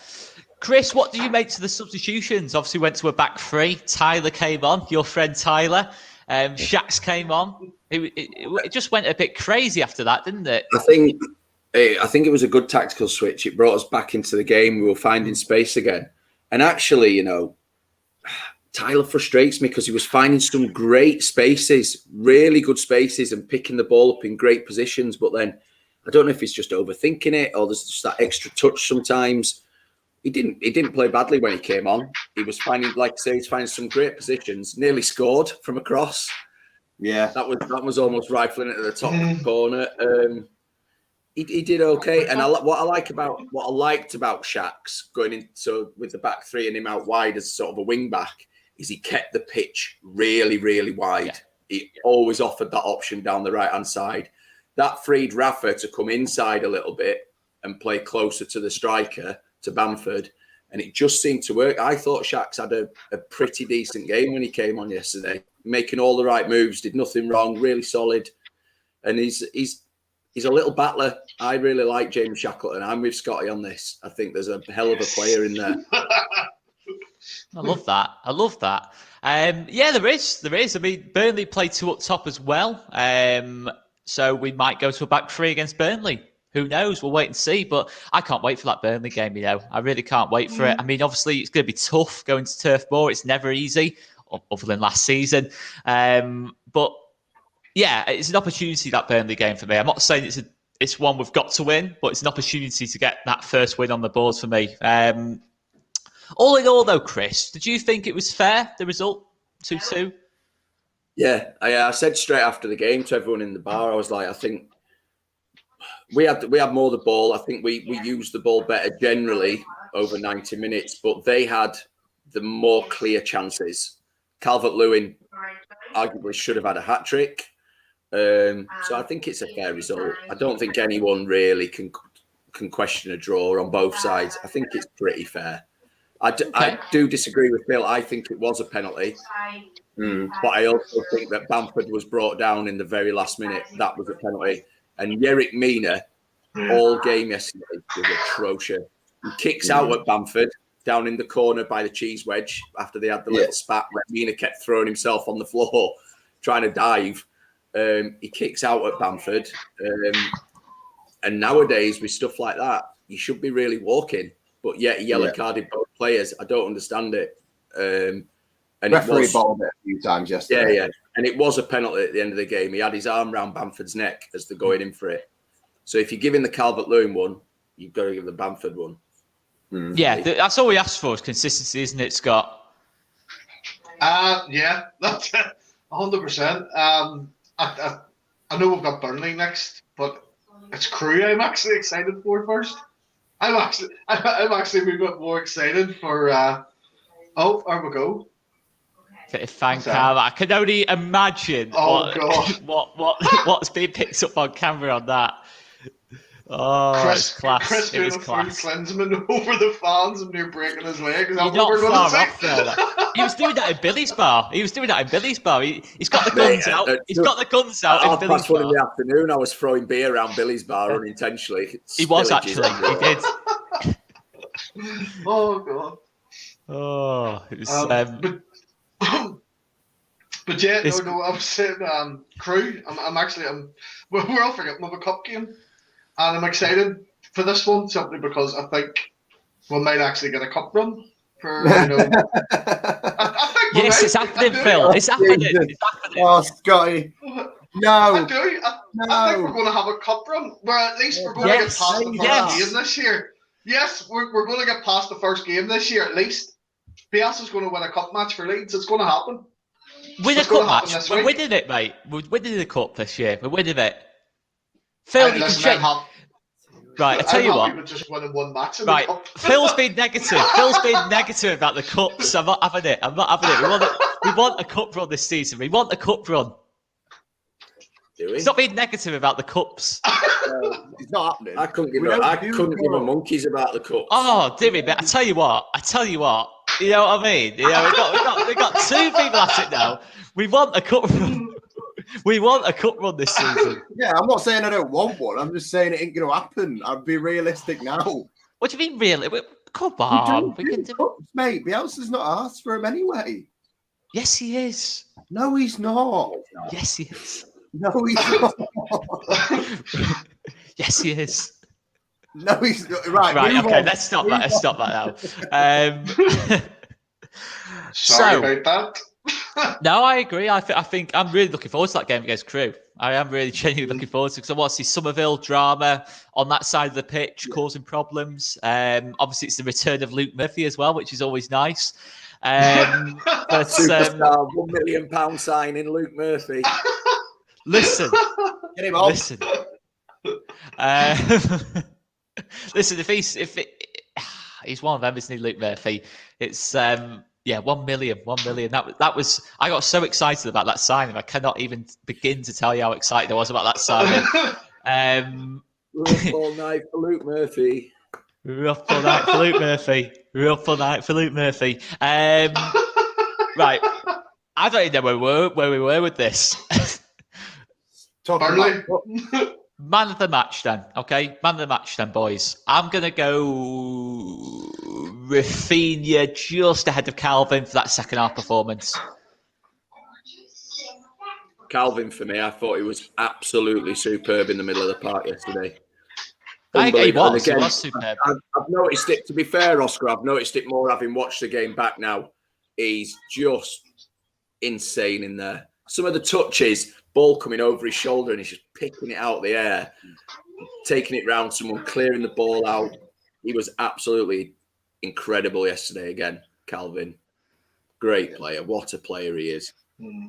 Chris, what do you make to the substitutions? Obviously went to a back 3. Tyler came on, your friend Tyler. Shax came on. It just went a bit crazy after that, didn't it? I think it was a good tactical switch. It brought us back into the game. We were finding space again. And actually, Tyler frustrates me because he was finding some great spaces, really good spaces, and picking the ball up in great positions. But then I don't know if he's just overthinking it or there's just that extra touch sometimes. He didn't play badly when he came on. He was finding, like I say, he's finding some great positions. Nearly scored from a cross. Yeah, that was almost rifling it at the top corner. He did okay, and what I liked about Shaq's going in with the back three and him out wide as sort of a wing back is he kept the pitch really, really wide. Yeah. He always offered that option down the right hand side. That freed Rafa to come inside a little bit and play closer to the striker, to Bamford, and it just seemed to work. I thought Shaq's had a pretty decent game when he came on yesterday, making all the right moves, did nothing wrong, really solid, and he's a little battler. I really like James Shackleton. I'm with Scotty on this. I think there's a hell of a player in there. I love that. Yeah, there is. I mean, Burnley played 2 up top as well. So we might go to a back 3 against Burnley. Who knows? We'll wait and see. But I can't wait for that Burnley game, I really can't wait for it. I mean, obviously, it's going to be tough going to Turf Moor. It's never easy, other than last season. But yeah, it's an opportunity, that Burnley game for me. I'm not saying it's one we've got to win, but it's an opportunity to get that first win on the board for me. All in all, though, Chris, did you think it was fair, the result, 2-2? Yeah, I said straight after the game to everyone in the bar, I was like, I think we had more of the ball. I think we used the ball better generally over 90 minutes, but they had the more clear chances. Calvert-Lewin arguably should have had a hat-trick. So I think it's a fair result. I don't think anyone really can question a draw on both sides. I think it's pretty fair. I do disagree with Phil. I think it was a penalty. But I also think that Bamford was brought down in the very last minute. That was a penalty. And Yerrick Mina, all game yesterday, was atrocious. He kicks out at Bamford down in the corner by the cheese wedge after they had the little spat where Mina kept throwing himself on the floor trying to dive. He kicks out at Bamford. And nowadays, with stuff like that, you should be really walking. But yet he yellow carded both players. I don't understand it. And referee balled it a few times yesterday. Yeah. And it was a penalty at the end of the game. He had his arm around Bamford's neck as they're going in for it. So if you're giving the Calvert-Lewin one, you've got to give the Bamford one. Yeah, that's all we asked for is consistency, isn't it, Scott? Yeah, that's 100%. I know we've got Burnley next, but it's Crewe I'm actually excited for first. I'm actually a wee bit more excited for. There we go. Thank God. I can only imagine what's being picked up on camera on that. Oh, it's class. Chris it was class. Klinsmann over the fans and near breaking his leg. Is that You're what not we're far going to off there. He was doing that in Billy's bar. He's got the guns out. He's got the guns out in Billy's bar. In the afternoon, I was throwing beer around Billy's bar unintentionally. He was actually. He did. Oh God. Oh, it was. But yeah, no. I was saying, Crewe. We're all forgetting of a cup game, and I'm excited for this one simply because I think we might actually get a cup run. I think yes, it's happening, Phil. It's happening. Oh, Scotty. No. I think we're going to have a cup run where at least we're going to get past the first game this year. Yes, we're going to get past the first game this year at least. Bielsa's going to win a cup match for Leeds. It's going to happen. Win a cup match. We're winning it, mate. We're winning the cup this year. We're winning it. Phil, you can check. Right, I tell you what. Just winning one match in right, the cup. Phil's been negative. Phil's been negative about the cups. I'm not having it. We want a cup run this season. We want a cup run. Do we? He's not being negative about the cups. It's not happening. I couldn't give a monkeys about the cups. Oh, dear me, but I tell you what. You know what I mean? You know, we got 2 people at it now. We want a cup run. We want a cup run this season. Yeah, I'm not saying I don't want one. I'm just saying it ain't going to happen. I'd be realistic now. What do you mean, really? Come on. We can do cups, mate. Bielsa's not asked for him anyway. Yes, he is. No, he's not. Yes, he is. No, he's not. Yes, he is. No, he's not. Right, okay, let's stop that now. Sorry about that. No, I agree. I think I'm really looking forward to that game against Crewe. I am really genuinely looking forward to it because I want to see Somerville drama on that side of the pitch causing problems. Obviously, it's the return of Luke Murphy as well, which is always nice. But Superstar, £1 million signing Luke Murphy. Listen. Get him on. Listen. Listen, if he's one of them, isn't he, Luke Murphy? It's 1 million. That was. I got so excited about that signing. I cannot even begin to tell you how excited I was about that signing. Rough all night for Luke Murphy. Rough all night for Luke Murphy. Rough all night for Luke Murphy. Right. I don't even know where we were with this. Man of the match then, okay? Man of the match then, boys. I'm going to go Rafinha just ahead of Calvin for that second half performance. Calvin for me, I thought he was absolutely superb in the middle of the park yesterday. He was superb. I've noticed it, to be fair, Oscar, I've noticed it more having watched the game back now. He's just insane in there. Some of the touches, ball coming over his shoulder and he's just picking it out of the air, taking it round someone, clearing the ball out. He was absolutely incredible yesterday again, Calvin. Great player. What a player he is.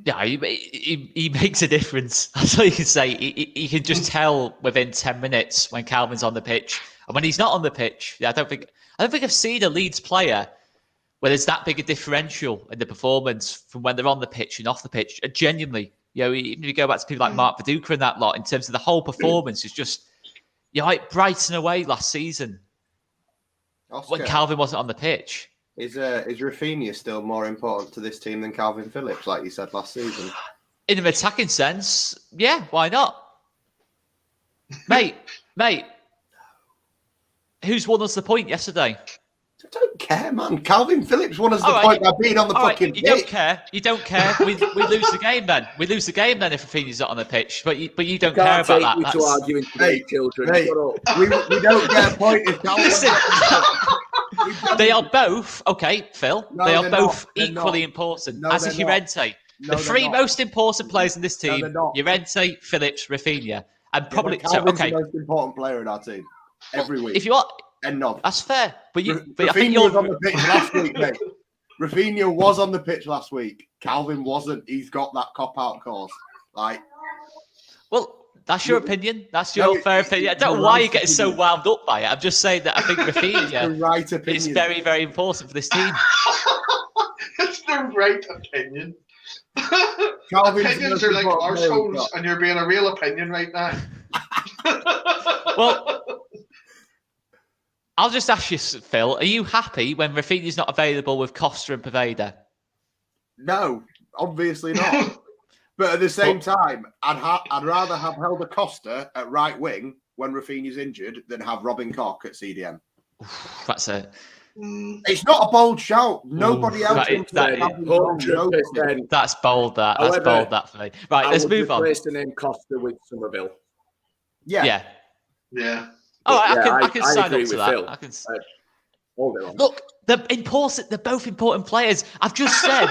Yeah, he makes a difference. That's all you can say. You can just tell within 10 minutes when Calvin's on the pitch. And when he's not on the pitch, I don't think I've seen a Leeds player where there's that big a differential in the performance from when they're on the pitch and off the pitch. Genuinely, even if you go back to people like Mark Viduka and that lot, in terms of the whole performance, it's just, like Brighton away last season Oscar, when Calvin wasn't on the pitch. Is Rafinha still more important to this team than Calvin Phillips, like you said last season? In an attacking sense, yeah, why not? Mate, who's won us the point yesterday? I don't care, man. Calvin Phillips won us the point by being on the fucking pitch. You don't care. We lose the game then. We lose the game then if Rafinha's not on the pitch. But you don't care about that. That's to arguing today, children. Mate, we don't get a point if Calvin. Listen, they are both Phil. No, they are both not. equally important. No, as is Llorente. The three most important players in this team: Llorente, Phillips, Rafinha, and probably Calvin's the most important player in our team every week. If you are. That's fair. But Rafinha I think you're was on the pitch last week, mate. Rafinha was on the pitch last week. Calvin wasn't. He's got that cop-out course. Well, that's your opinion. That's your fair opinion. I don't know why you're getting so wound up by it. I'm just saying that I think Rafinha is very, very important for this team. It's the right opinion. Opinions are like arseholes, and you're being a real opinion right now. Well, I'll just ask you, Phil, are you happy when Rafinha's not available with Costa and Poveda? No, obviously not. But at the same time, I'd rather have Helder Costa at right wing when Rafinha's injured than have Robin Koch at CDM. That's it. It's not a bold shout. Nobody else. That's bold. That's bold. That for me. Right, let's move on. Replace the name Costa with Somerville. Yeah. Oh, I can sign up to that. Phil. I can. Look, they're both important players. I've just said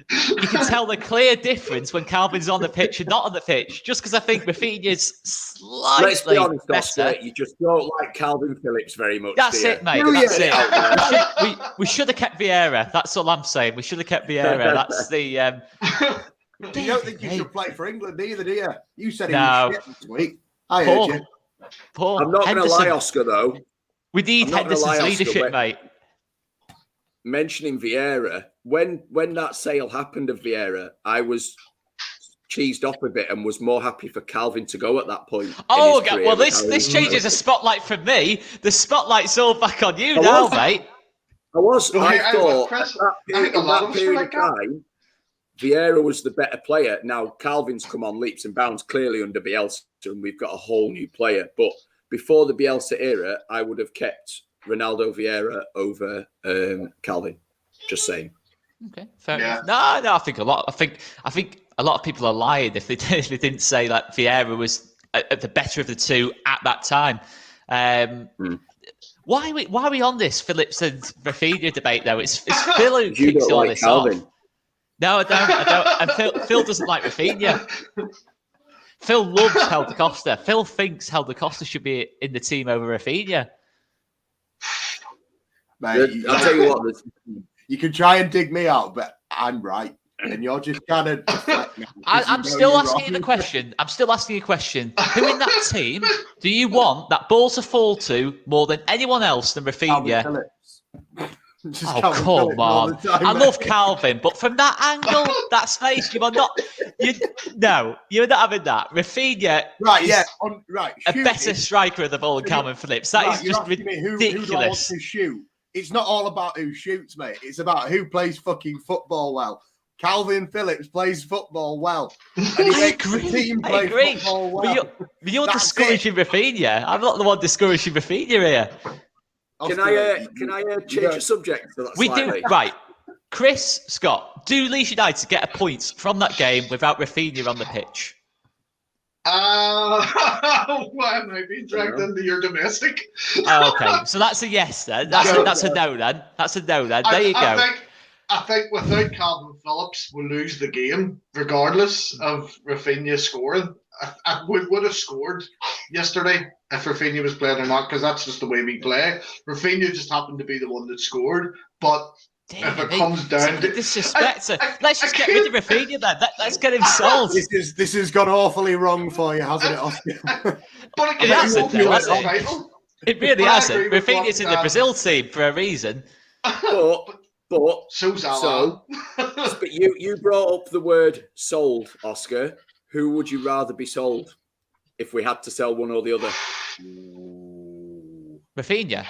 you can tell the clear difference when Calvin's on the pitch and not on the pitch. Just because I think Rafinha's slightly Let's be honest, better. Oscar, you just don't like Calvin Phillips very much. That's it, mate. That's it. We should have kept Vieira. That's all I'm saying. We should have kept Vieira. That's the. You don't think you should play for England either, do you? You said he was shit this week. I heard you. I'm not going to lie, Oscar, though. We need Henderson's leadership, mate. Mentioning Vieira, when that sale happened of Vieira, I was cheesed off a bit and was more happy for Calvin to go at that point. Oh, okay. Well, this changes the spotlight from me. The spotlight's all back on you now, mate. I thought Chris, at that period of time, Vieira was the better player. Now, Calvin's come on leaps and bounds clearly under Bielsa, and we've got a whole new player. But before the Bielsa era, I would have kept Ronaldo Vieira over Calvin. Just saying. Okay, fair enough. No, I think a lot. I think a lot of people are lying if they didn't say that Vieira was the better of the two at that time. Why are we on this Phillips and Rafinha debate though? It's Phil who kicks all this Calvin off. No, I don't. And Phil doesn't like Rafinha. Phil loves Helder Costa. Phil thinks Helder Costa should be in the team over Rafinha. Mate, I'll tell you what, you can try and dig me out, but I'm right. and you're just kind of. I'm still asking you the question. I'm still asking you a question. Who in that team do you want that ball to fall to more than anyone else than Rafinha? Oh, come on. I love Calvin, but from that angle, that space, you're not having that. Rafinha a better striker of the ball than Calvin Phillips. That is just ridiculous. Who wants to shoot? It's not all about who shoots, mate. It's about who plays fucking football well. Calvin Phillips plays football well. And I agree. Football well. But you're discouraging Rafinha. I'm not the one discouraging Rafinha here. Can I change the subject? We do, right. Chris, Scott, do Leeds United get a point from that game without Rafinha on the pitch? Why am I being dragged into your domestic? Okay, so that's a yes then. That's a no then. That's a no then. There you go. I think without Calvin Phillips, we'll lose the game, regardless of Rafinha scoring. We would have scored yesterday if Rafinha was playing or not, because that's just the way we play. Rafinha just happened to be the one that scored, but if it comes down to disrespect, let's just get rid of Rafinha then. Let's get him sold. This has gone awfully wrong for you, hasn't it, Oscar? But it hasn't, though, has it? It really hasn't. Rafinha's in the Brazil team for a reason. But you brought up the word sold, Oscar. Who would you rather be sold if we had to sell one or the other? Rafinha.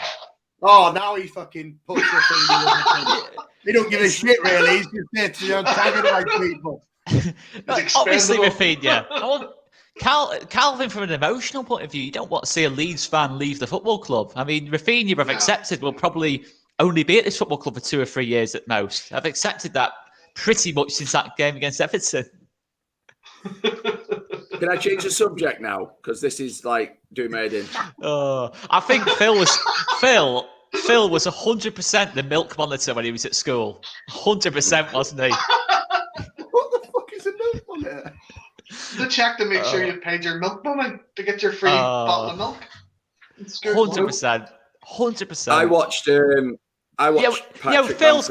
Oh, now he fucking puts Rafinha. He don't give a shit, really. He's just there to antagonize people. Obviously, Rafinha. Calvin, from an emotional point of view, you don't want to see a Leeds fan leave the football club. I mean, Rafinha, I've accepted, will probably only be at this football club for 2 or 3 years at most. I've accepted that pretty much since that game against Everton. Can I change the subject now? Because this is like doing my head in. I think Phil was 100% the milk monitor when he was at school. 100%, wasn't he? What the fuck is a milk monitor? To check to make sure you've paid your milk money to get your free bottle of milk. 100%. 100%. I watched. Phil's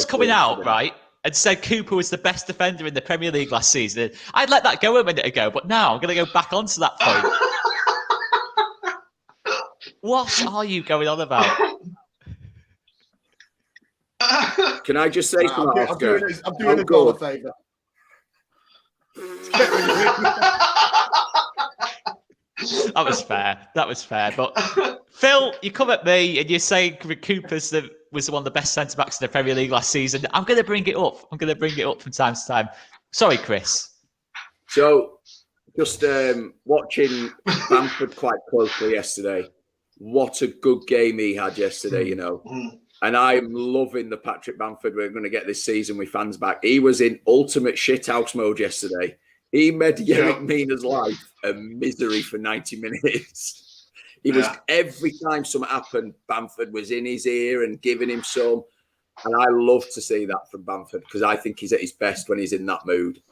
coming out, right? And said Cooper was the best defender in the Premier League last season. I'd let that go a minute ago, but now I'm going to go back onto that point. What are you going on about? Can I just say something? I'm doing a goal a favour. That was fair. But Phil, you come at me and you're saying Cooper was one of the best centre-backs in the Premier League last season. I'm going to bring it up. From time to time. Sorry, Chris. So, just watching Bamford quite closely yesterday. What a good game he had yesterday, you know. And I'm loving the Patrick Bamford we're going to get this season with fans back. He was in ultimate shithouse mode yesterday. He made Yerrick Mina's life a misery for 90 minutes. He was, every time something happened, Bamford was in his ear and giving him some. And I love to see that from Bamford because I think he's at his best when he's in that mood.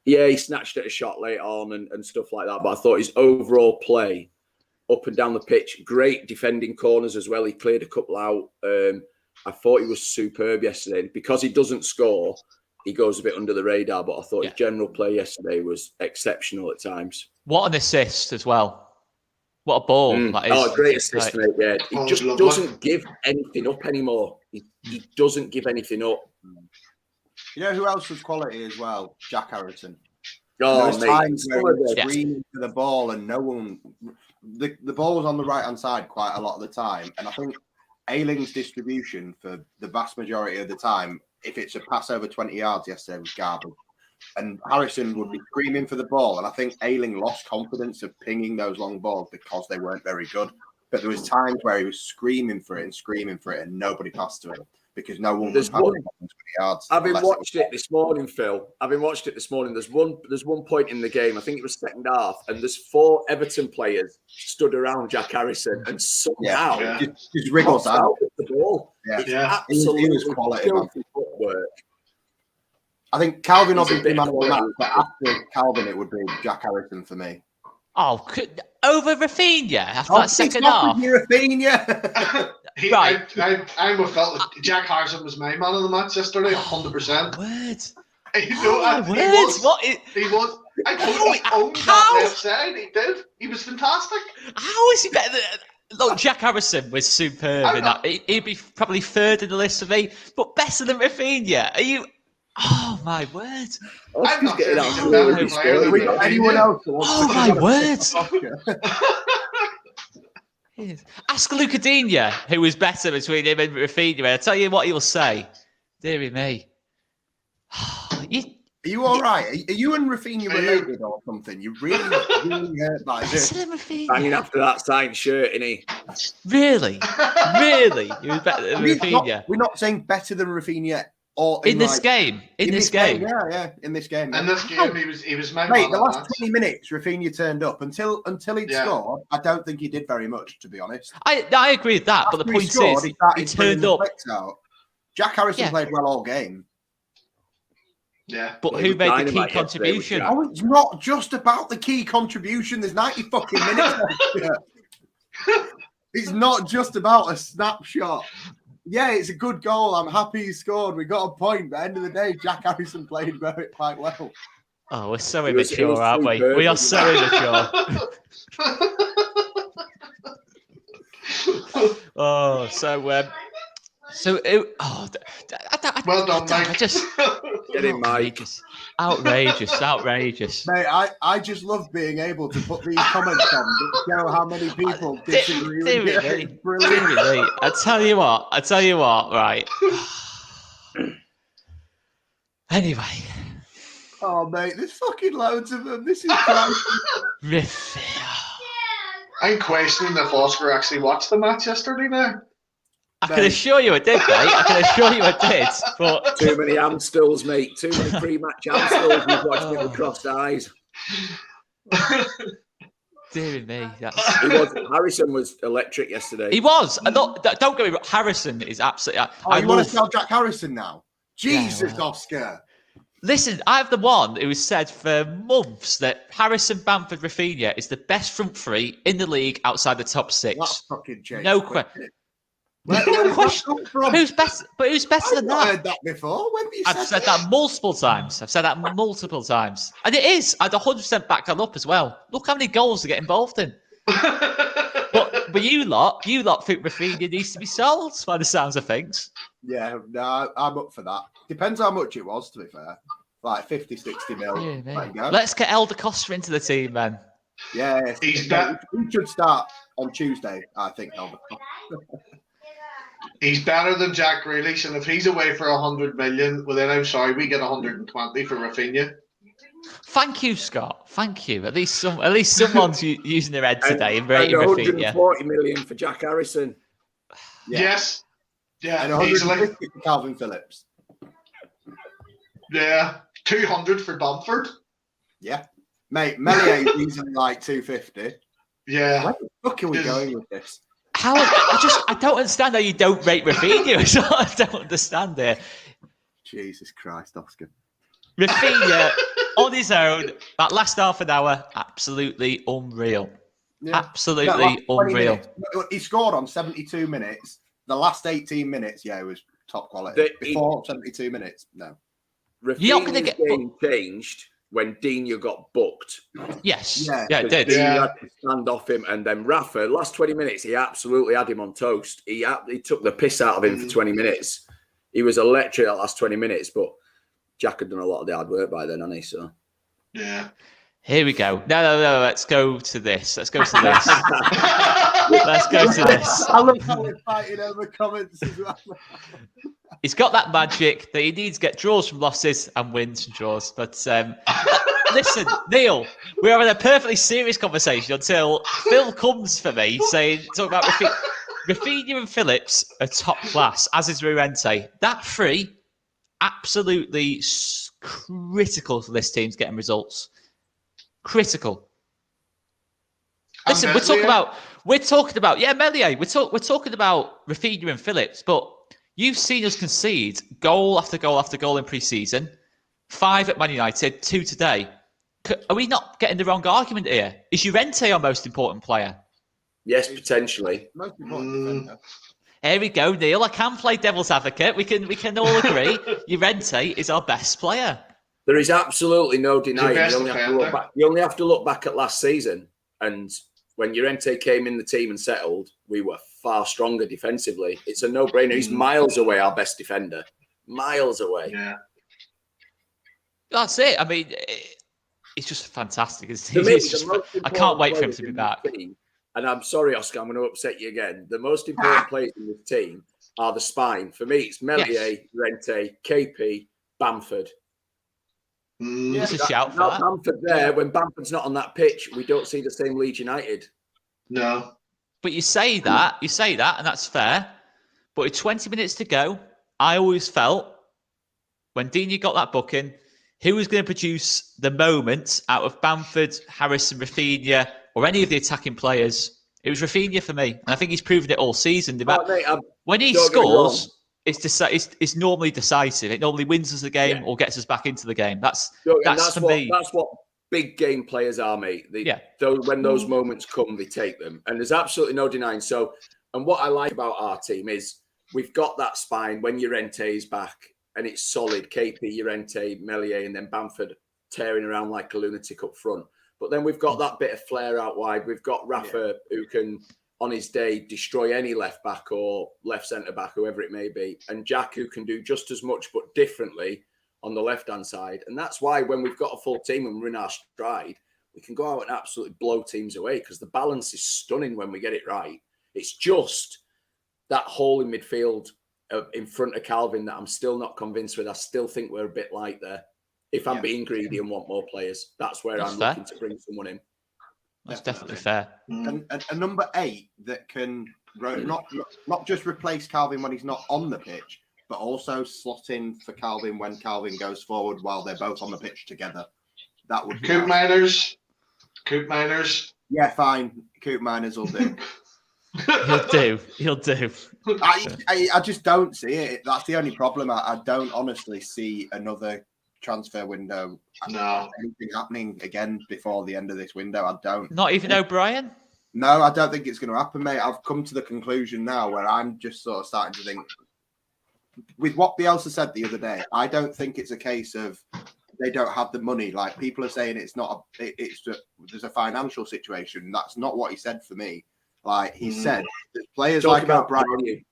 He snatched at a shot late on and stuff like that. But I thought his overall play up and down the pitch, great defending corners as well. He cleared a couple out. I thought he was superb yesterday. Because he doesn't score, he goes a bit under the radar. But I thought his general play yesterday was exceptional at times. What an assist as well. What a ball that is. Oh, great assist, mate. Yeah. He just doesn't give anything up anymore. He doesn't give anything up. You know who else was quality as well? Jack Harrison. Oh, mate. Times where he was screaming for the ball and no one... The ball was on the right-hand side quite a lot of the time. And I think Ayling's distribution for the vast majority of the time, if it's a pass over 20 yards yesterday, was garbage. And Harrison would be screaming for the ball. And I think Ayling lost confidence of pinging those long balls because they weren't very good. But there was times where he was screaming for it and nobody passed to him because no one was passing 20 yards. I've been watching it this morning, Phil. There's one point in the game, I think it was second half, and there's 4 Everton players stood around Jack Harrison and somehow just wriggles out the ball. Absolutely, he was quality footwork. I think Calvin obviously man of the match, but after Calvin, it would be Jack Harrison for me. Oh, over Rafinha after that second half. Rafinha. Right. I'm with Phil. Jack Harrison was my man of the match yesterday, 100%. Words. He was. I told he owned that left side. He did. He was fantastic. How is he better than... Look, Jack Harrison was superb in that. He'd be probably third in the list for me, but better than Rafinha. Are you... Oh, my word. I'm not getting he's a better player than Rafinha. Anyone else? Oh, my words. Ask Luca Digne, who was better between him and Rafinha, and I'll tell you what he'll say. Deary me. Are you all right? Are you and Rafinha related or something? You really hurt by this. Hanging after that signed shirt, innit? Really? Really? He was better than Rafinha? We're not saying better than Rafinha. Or in this game. In this game. Yeah, in this game. In this game, he was my mate, the last 20 minutes, Rafinha turned up. Until he'd scored, I don't think he did very much, to be honest. I agree with that, but the point is, he turned up. Jack Harrison played well all game. Yeah. But who made the key contribution? Oh, it's not just about the key contribution. There's 90 fucking minutes. It's not just about a snapshot. Yeah, it's a good goal. I'm happy he scored. We got a point. But at the end of the day, Jack Harrison played quite well. Oh, we're so immature, aren't we? We are so immature. Oh, so well done, Mike. Get in, Mike. Outrageous. Mate, I just love being able to put these comments on to show how many people disagree with you. Brilliant. I tell you what, right. Anyway. Oh, mate, there's fucking loads of them. This is crazy. I'm questioning if Oscar actually watched the match yesterday now. I can assure you I did, mate. I can assure you I did. But too many Amstels, mate. Too many pre-match Amstels. We've watched it with crossed eyes. Dear me, Harrison was electric yesterday. He was. Don't get me wrong. Harrison is absolutely. You want to sell Jack Harrison now? Jesus, yeah, Oscar. Listen, I have the one who has said for months that Harrison, Bamford, Rafinha is the best front three in the league outside the top six. That's fucking changed. No question. No question. Who's better? But who's better than that? I've heard that before. When you I've said that multiple times. And it is. I'd 100% back that up as well. Look how many goals they get involved in. but you lot think Rafinha needs to be sold by the sounds of things. Yeah, no, I'm up for that. Depends how much it was, to be fair. Like 50, 60 mil. Yeah, let's get Elder Costa into the team, then. Yeah, he should start on Tuesday, I think, Elder Costa. He's better than Jack Grealish, and if he's away for 100 million, well then I'm sorry, we get 120 for Rafinha. Thank you, Scott. Thank you. At least someone's using their head today and rating Rafinha. 140 Rafinha. million for Jack Harrison. Yeah. Yes. Yeah. And 150 for Calvin Phillips. Yeah. 200 for Bamford. Yeah. Mate, Melier is easily like 250. Yeah. Where the fuck are we going with this? I don't understand how you don't rate Rafinha. I don't understand it. Jesus Christ, Oscar. Rafinha on his own, that last half an hour, absolutely unreal. Yeah. Absolutely unreal. He scored on 72 minutes. The last 18 minutes, it was top quality. Before 72 minutes, no. Rafinha's game changed when Digne got booked. Yes. Yeah, it did. Digne had to stand off him, and then Rafa, last 20 minutes, he absolutely had him on toast. He took the piss out of him for 20 minutes. He was electric that last 20 minutes, but Jack had done a lot of the hard work by then, hadn't he? So. Yeah. Here we go. No. Let's go to this. Let's go to this. I love how we're fighting over comments as well. He's got that magic that he needs to get draws from losses and wins from draws. But listen, Neil, we're having a perfectly serious conversation until Phil comes for me talking about Rafinha and Phillips are top class, as is Llorente. That three, absolutely critical for this team's getting results. Critical. Listen, we're talking about Melier. We're talking about Rafinha and Phillips, but you've seen us concede goal after goal after goal in pre-season. 5 at Man United, 2 today. Are we not getting the wrong argument here? Is Llorente our most important player? Yes, potentially. Most important defender. Here we go, Neil. I can play devil's advocate. We can all agree Llorente is our best player. There is absolutely no denying. You only have to look back at last season, and when Llorente came in the team and settled, we were far stronger defensively. It's a no-brainer. He's miles away our best defender. Miles away. Yeah. That's it. I mean, it's just fantastic. I can't wait for him to be back. And I'm sorry, Oscar, I'm going to upset you again. The most important players in this team are the spine. For me, it's Meslier, Llorente, KP, Bamford. That's a shout for that. Bamford there. When Bamford's not on that pitch, we don't see the same Leeds United. No. But you say that, and that's fair. But with 20 minutes to go, I always felt when Dini got that booking, who was going to produce the moment out of Bamford, Harrison, Rafinha, or any of the attacking players? It was Rafinha for me. And I think he's proven it all season. When he scores, it's normally decisive. It normally wins us the game or gets us back into the game. That's for me. That's what big game players are, mate. When those moments come, they take them. And there's absolutely no denying. So, and what I like about our team is we've got that spine when Llorente is back and it's solid. KP, Llorente, Meslier, and then Bamford tearing around like a lunatic up front. But then we've got that bit of flair out wide. We've got Rafa who can, on his day, destroy any left back or left centre back, whoever it may be. And Jack who can do just as much but differently on the left-hand side. And that's why when we've got a full team and we're in our stride, we can go out and absolutely blow teams away because the balance is stunning when we get it right. It's just that hole in midfield in front of Calvin that I'm still not convinced with. I still think we're a bit light there. If I'm being greedy and want more players, that's where I'm looking to bring someone in. That's definitely fair. And a number 8 that can not just replace Calvin when he's not on the pitch, but also slot in for Calvin when Calvin goes forward while they're both on the pitch together. That would be Coop Miners. Coop Miners. Yeah, fine. Coop Miners will do. He'll do. I just don't see it. That's the only problem. I don't honestly see another transfer window. Anything happening again before the end of this window. I don't. Not even O'Brien? No, I don't think it's going to happen, mate. I've come to the conclusion now where I'm just sort of starting to think, with what Bielsa said the other day, I don't think it's a case of they don't have the money. Like people are saying, there's a financial situation. That's not what he said for me. Like he said, there's players like O'Brien.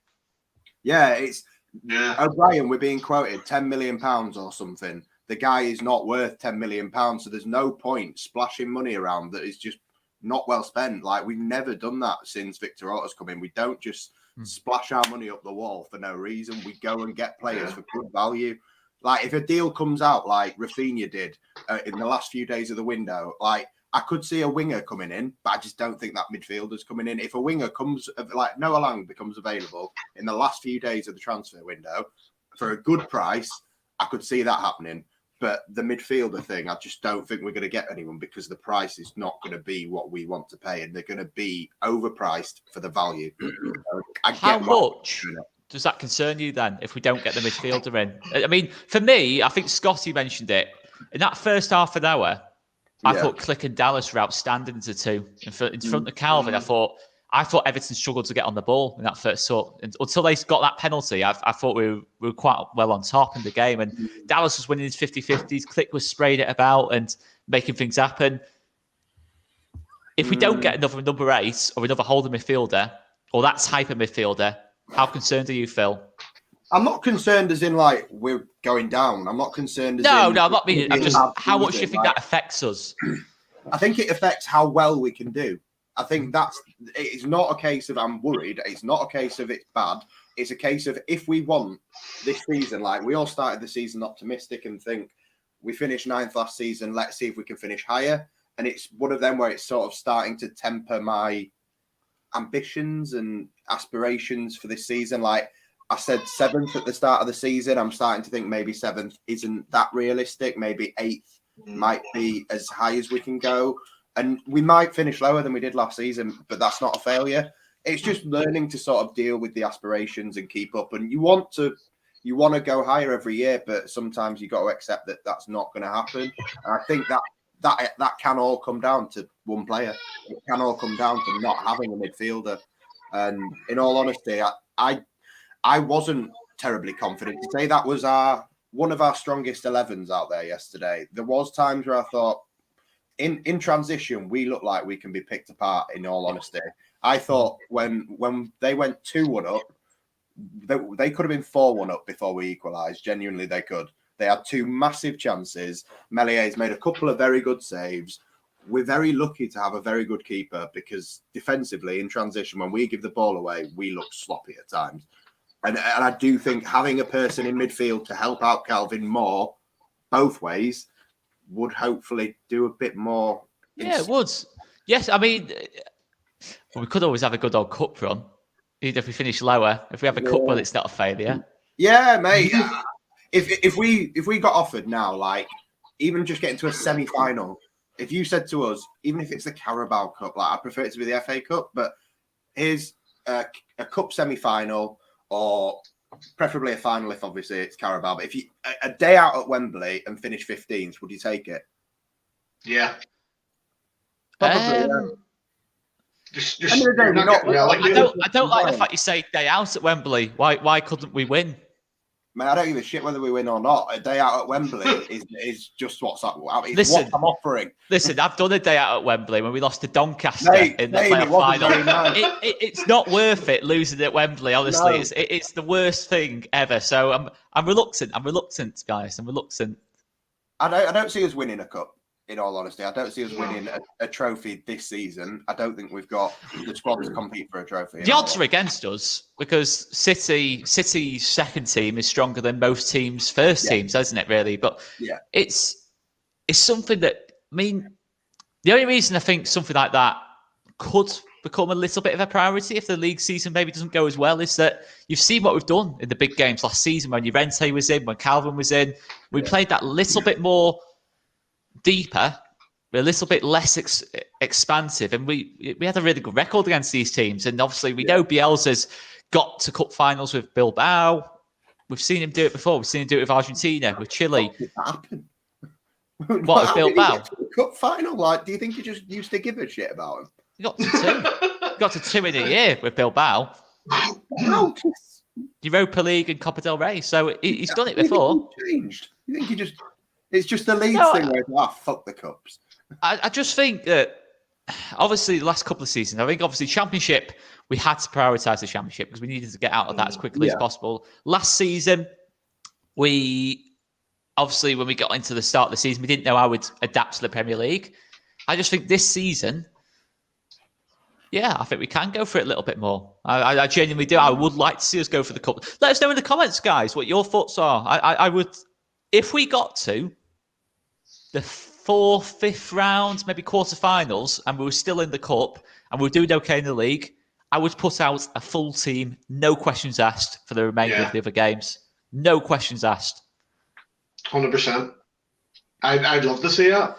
O'Brien, we're being quoted £10 million or something. The guy is not worth £10 million, so there's no point splashing money around that is just not well spent. Like we've never done that since Victor Orta's come in. We don't just splash our money up the wall for no reason. We go and get players for good value. Like if a deal comes out like Rafinha did in the last few days of the window, like I could see a winger coming in, but I just don't think that midfielder's coming in. If a winger comes, like Noah Lang becomes available in the last few days of the transfer window for a good price, I could see that happening. But the midfielder thing, I just don't think we're going to get anyone because the price is not going to be what we want to pay, and they're going to be overpriced for the value. How much does that concern you then if we don't get the midfielder in? I mean, for me, I think Scotty mentioned it. In that first half an hour, I thought Click and Dallas were outstanding as a two. In front of Calvin, I thought Everton struggled to get on the ball in that first sort. Until they got that penalty, I thought we were quite well on top in the game. And Dallas was winning his 50-50s. Click was spraying it about and making things happen. If we don't get another number 8 or another holding midfielder or that type of midfielder, how concerned are you, Phil? I'm not concerned as in like we're going down. I'm not concerned as I'm not being. I'm just how much do you think that affects us? I think it affects how well we can do. I think it's not a case of I'm worried. It's not a case of it's bad. It's a case of if we want this season, like we all started the season optimistic and think we finished 9th last season. Let's see if we can finish higher. And it's one of them where it's sort of starting to temper my ambitions and aspirations for this season. Like I said, 7th at the start of the season. I'm starting to think maybe 7th isn't that realistic. Maybe 8th might be as high as we can go. And we might finish lower than we did last season, but that's not a failure. It's just learning to sort of deal with the aspirations and keep up. And you want to go higher every year, but sometimes you got to accept that that's not going to happen. And I think that can all come down to one player. It can all come down to not having a midfielder. And in all honesty, I wasn't terribly confident to say that was one of our strongest 11s out there yesterday. There was times where I thought, in transition, we look like we can be picked apart, in all honesty. I thought when they went 2-1 up, they could have been 4-1 up before we equalised. Genuinely, they could. They had 2 massive chances. Melié's made a couple of very good saves. We're very lucky to have a very good keeper because defensively, in transition, when we give the ball away, we look sloppy at times. And I do think having a person in midfield to help out Calvin more, both ways, would hopefully do a bit more. Yeah, it would. Yes, I mean, we could always have a good old cup run, even if we finish lower. If we have a cup run, it's not a failure. Yeah, mate. If we got offered now, like even just getting to a semi-final, if you said to us, even if it's the Carabao Cup, like I prefer it to be the FA Cup, but here's a cup semi-final or preferably a final if obviously it's Carabao. But if you a day out at Wembley and finish 15th, would you take it? Yeah. Probably. I don't like the fact you say day out at Wembley. Why couldn't we win? Man, I don't give a shit whether we win or not. A day out at Wembley is just what I'm offering. Listen, I've done a day out at Wembley when we lost to Doncaster in the playoff final. It's not worth it losing at Wembley. Honestly, no. It's the worst thing ever. So I'm reluctant. Guys. I'm reluctant. I don't see us winning a cup. In all honesty, I don't see us winning a trophy this season. I don't think we've got the squad to compete for a trophy. The odds are against us because City's second team is stronger than most teams' first teams, isn't it? Really, but it's something that the only reason I think something like that could become a little bit of a priority if the league season maybe doesn't go as well is that you've seen what we've done in the big games last season when Llorente was in, when Calvin was in. We played that little bit more deeper, a little bit less expansive, and we had a really good record against these teams. And obviously, we know Bielsa's got to cup finals with Bilbao. We've seen him do it before. We've seen him do it with Argentina, with Chile. What did that happen? What with Bilbao? Cup final? Like, do you think he just used to give a shit about him? He got to 2. He got to 2 in a year with Bilbao. Europa League and Copa del Rey. So he's done it before. Changed. You think he just? It's just the Leeds thing where fuck the cups. I just think that obviously the last couple of seasons, I think obviously Championship, we had to prioritise the Championship because we needed to get out of that as quickly as possible. Last season, we obviously when we got into the start of the season, we didn't know how we'd adapt to the Premier League. I just think this season, I think we can go for it a little bit more. I genuinely do. I would like to see us go for the cup. Let us know in the comments, guys, what your thoughts are. I would, if we got to the 4th, 5th round, maybe quarterfinals, and we were still in the cup and we were doing okay in the league, I would put out a full team, no questions asked for the remainder of the other games. No questions asked. 100%. I'd love to see it.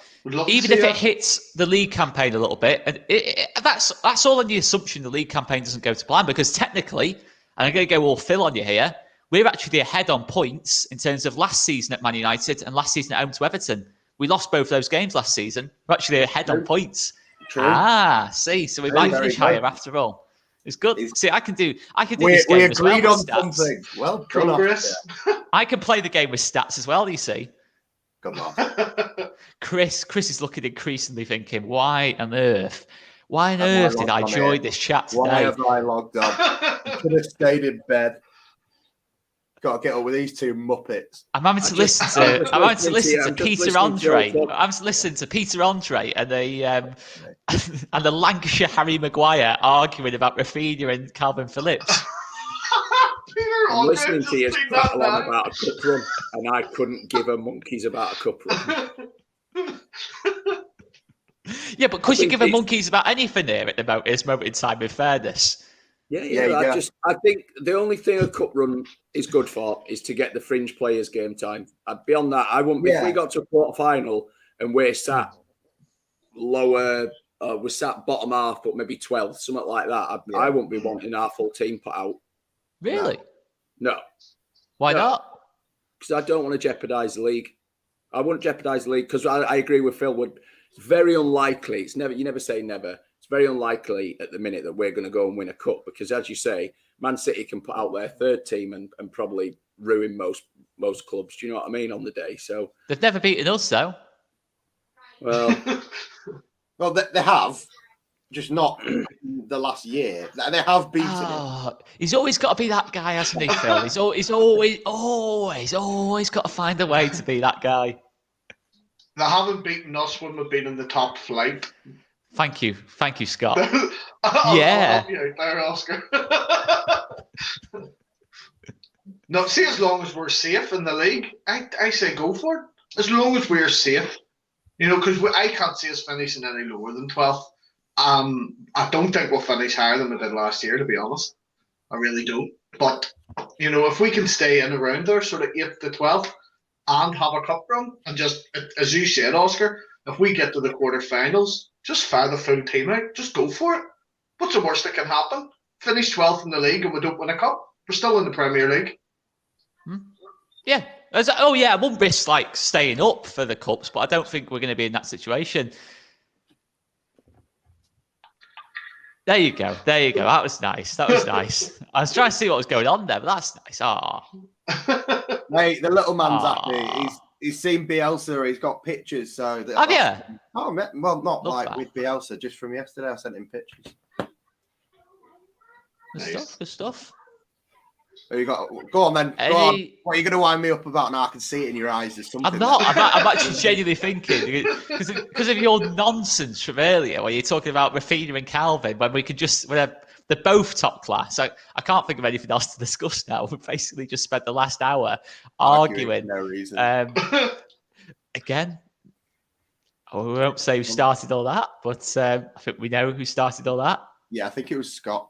Even if it hits the league campaign a little bit, and that's all on the assumption the league campaign doesn't go to plan, because technically, and I'm going to go all Phil on you here, we're actually ahead on points in terms of last season at Man United and last season at home to Everton. We lost both those games last season. We're actually ahead on points. True. See, so we might finish higher after all. It's good. See, I can do we, this game as well. We agreed on stats. something. Well, progress. I can play the game with stats as well, you see. Come on. Chris is looking increasingly thinking, why on earth did I join this chat today? Why have I logged on? I could have stayed in bed. Got to get up with these 2 muppets. I'm having to listen to Peter Andre. I'm listening to Peter Andre and the Lancashire Harry Maguire arguing about Rafinha and Calvin Phillips. I'm listening to you prattle on about a cup run, and I couldn't give a monkeys about a cup run. Yeah, but could you give a monkeys about anything here at this moment in time, in fairness? Yeah. I think the only thing a cup run is good for is to get the fringe players game time. Beyond that, I wouldn't. If we got to a quarter final and we're sat lower, we're sat bottom half, but maybe 12th, something like that. I wouldn't be wanting our full team put out. Really? No. Why not? Because I don't want to jeopardise the league. I wouldn't jeopardise the league because I agree with Phil. It's very unlikely. You never say never. It's very unlikely at the minute that we're going to go and win a cup because, as you say, Man City can put out their third team and probably ruin most clubs. Do you know what I mean? On the day, so they've never beaten us though. Well, well, they have, just not the last year. They have beaten him. He's always got to be that guy, hasn't he, Phil? He's always got to find a way to be that guy. They haven't beaten us when we've been in the top flight. Thank you, Scott. I'll help you out there, Oscar. No, see, as long as we're safe in the league, I say go for it. As long as we're safe, because I can't see us finishing any lower than 12th. I don't think we'll finish higher than we did last year, to be honest. I really don't. But if we can stay in around there, sort of 8th to 12th, and have a cup run, and just as you said, Oscar, if we get to the quarterfinals, just fire the full team out. Just go for it. What's the worst that can happen? Finish 12th in the league and we don't win a cup. We're still in the Premier League. Yeah. I won't risk staying up for the cups, but I don't think we're going to be in that situation. There you go. That was nice. I was trying to see what was going on there, but that's nice. Mate, the little man's happy. He's seen Bielsa. He's got pictures. So have you? Oh, well, not Love with Bielsa. Just from yesterday, I sent him pictures. Good stuff. Who you got? Go on then. Go on. What are you going to wind me up about now? I can see it in your eyes. There's something. I'm not. I'm actually genuinely thinking because of your nonsense from earlier, where you're talking about Rafinha and Calvin, when we could just they're both top class. I can't think of anything else to discuss now. We've basically just spent the last hour arguing. For no reason. Again, we won't say who started all that, but I think we know who started all that. Yeah, I think it was Scott.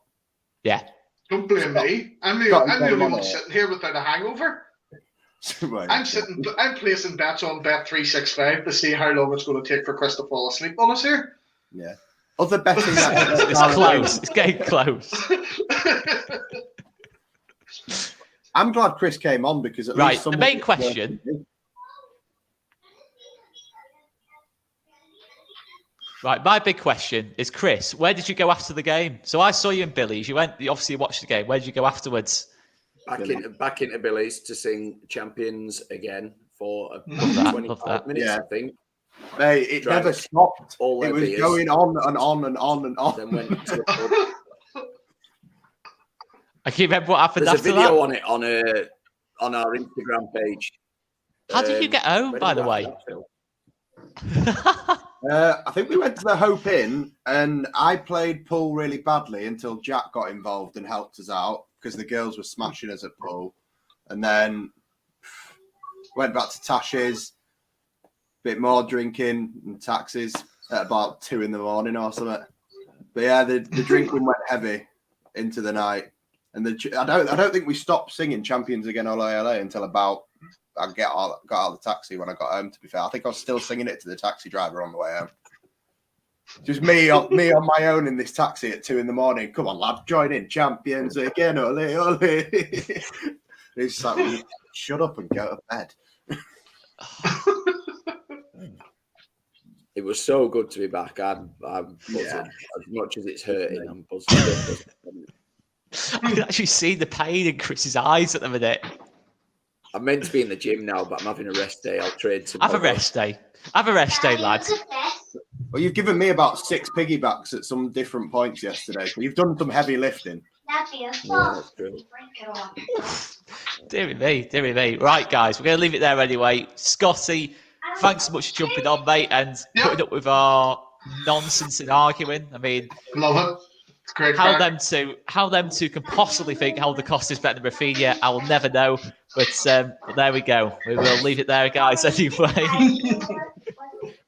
Yeah. Don't blame me. I'm the only one sitting here without a hangover. I'm placing bets on Bet365 to see how long it's going to take for Chris to fall asleep on us here. Yeah. Other betting it's close. It's getting close. I'm glad Chris came on because at least the main question. Right, my big question is, Chris, where did you go after the game? So I saw you in Billy's. You obviously watched the game. Where did you go afterwards? Back into Billy's to sing Champions again for 25 minutes, yeah. I think. Mate, it never stopped. It was beers. going on and on and on and on. Then went to the pub. I can't remember what happened There's after a video that. on our Instagram page. How did you get home, by the way? I think we went to the Hope Inn and I played pool really badly until Jack got involved and helped us out because the girls were smashing us at pool. And then went back to Tash's, bit more drinking and taxis at about 2 a.m. or something. But yeah, the drinking went heavy into the night. And I don't think we stopped singing Champions Again Ole Ole until about I got out of the taxi when I got home, to be fair. I think I was still singing it to the taxi driver on the way home. Just me on my own in this taxi at 2 a.m. Come on, lad, join in. Champions Again Ole Ole. It's like, shut up and go to bed. It was so good to be back. I'm buzzing. As much as it's hurting, I'm buzzing. I can actually see the pain in Chris's eyes at the minute. I'm meant to be in the gym now, but I'm having a rest day. I'll trade tomorrow. Have a rest day, lads. Well, you've given me about 6 piggybacks at some different points yesterday. You've done some heavy lifting. Yeah, that's true. Dear me. Right, guys, we're going to leave it there anyway. Scotty, thanks so much for jumping on, mate, and putting up with our nonsense and arguing. I mean, love it. It's great. How them two can possibly think how the cost is better than Rafinha, I will never know. But there we go. We will leave it there, guys. Anyway,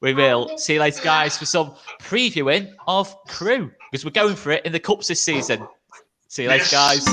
we will see you later, guys, for some previewing of Crew because we're going for it in the cups this season. See you later, guys.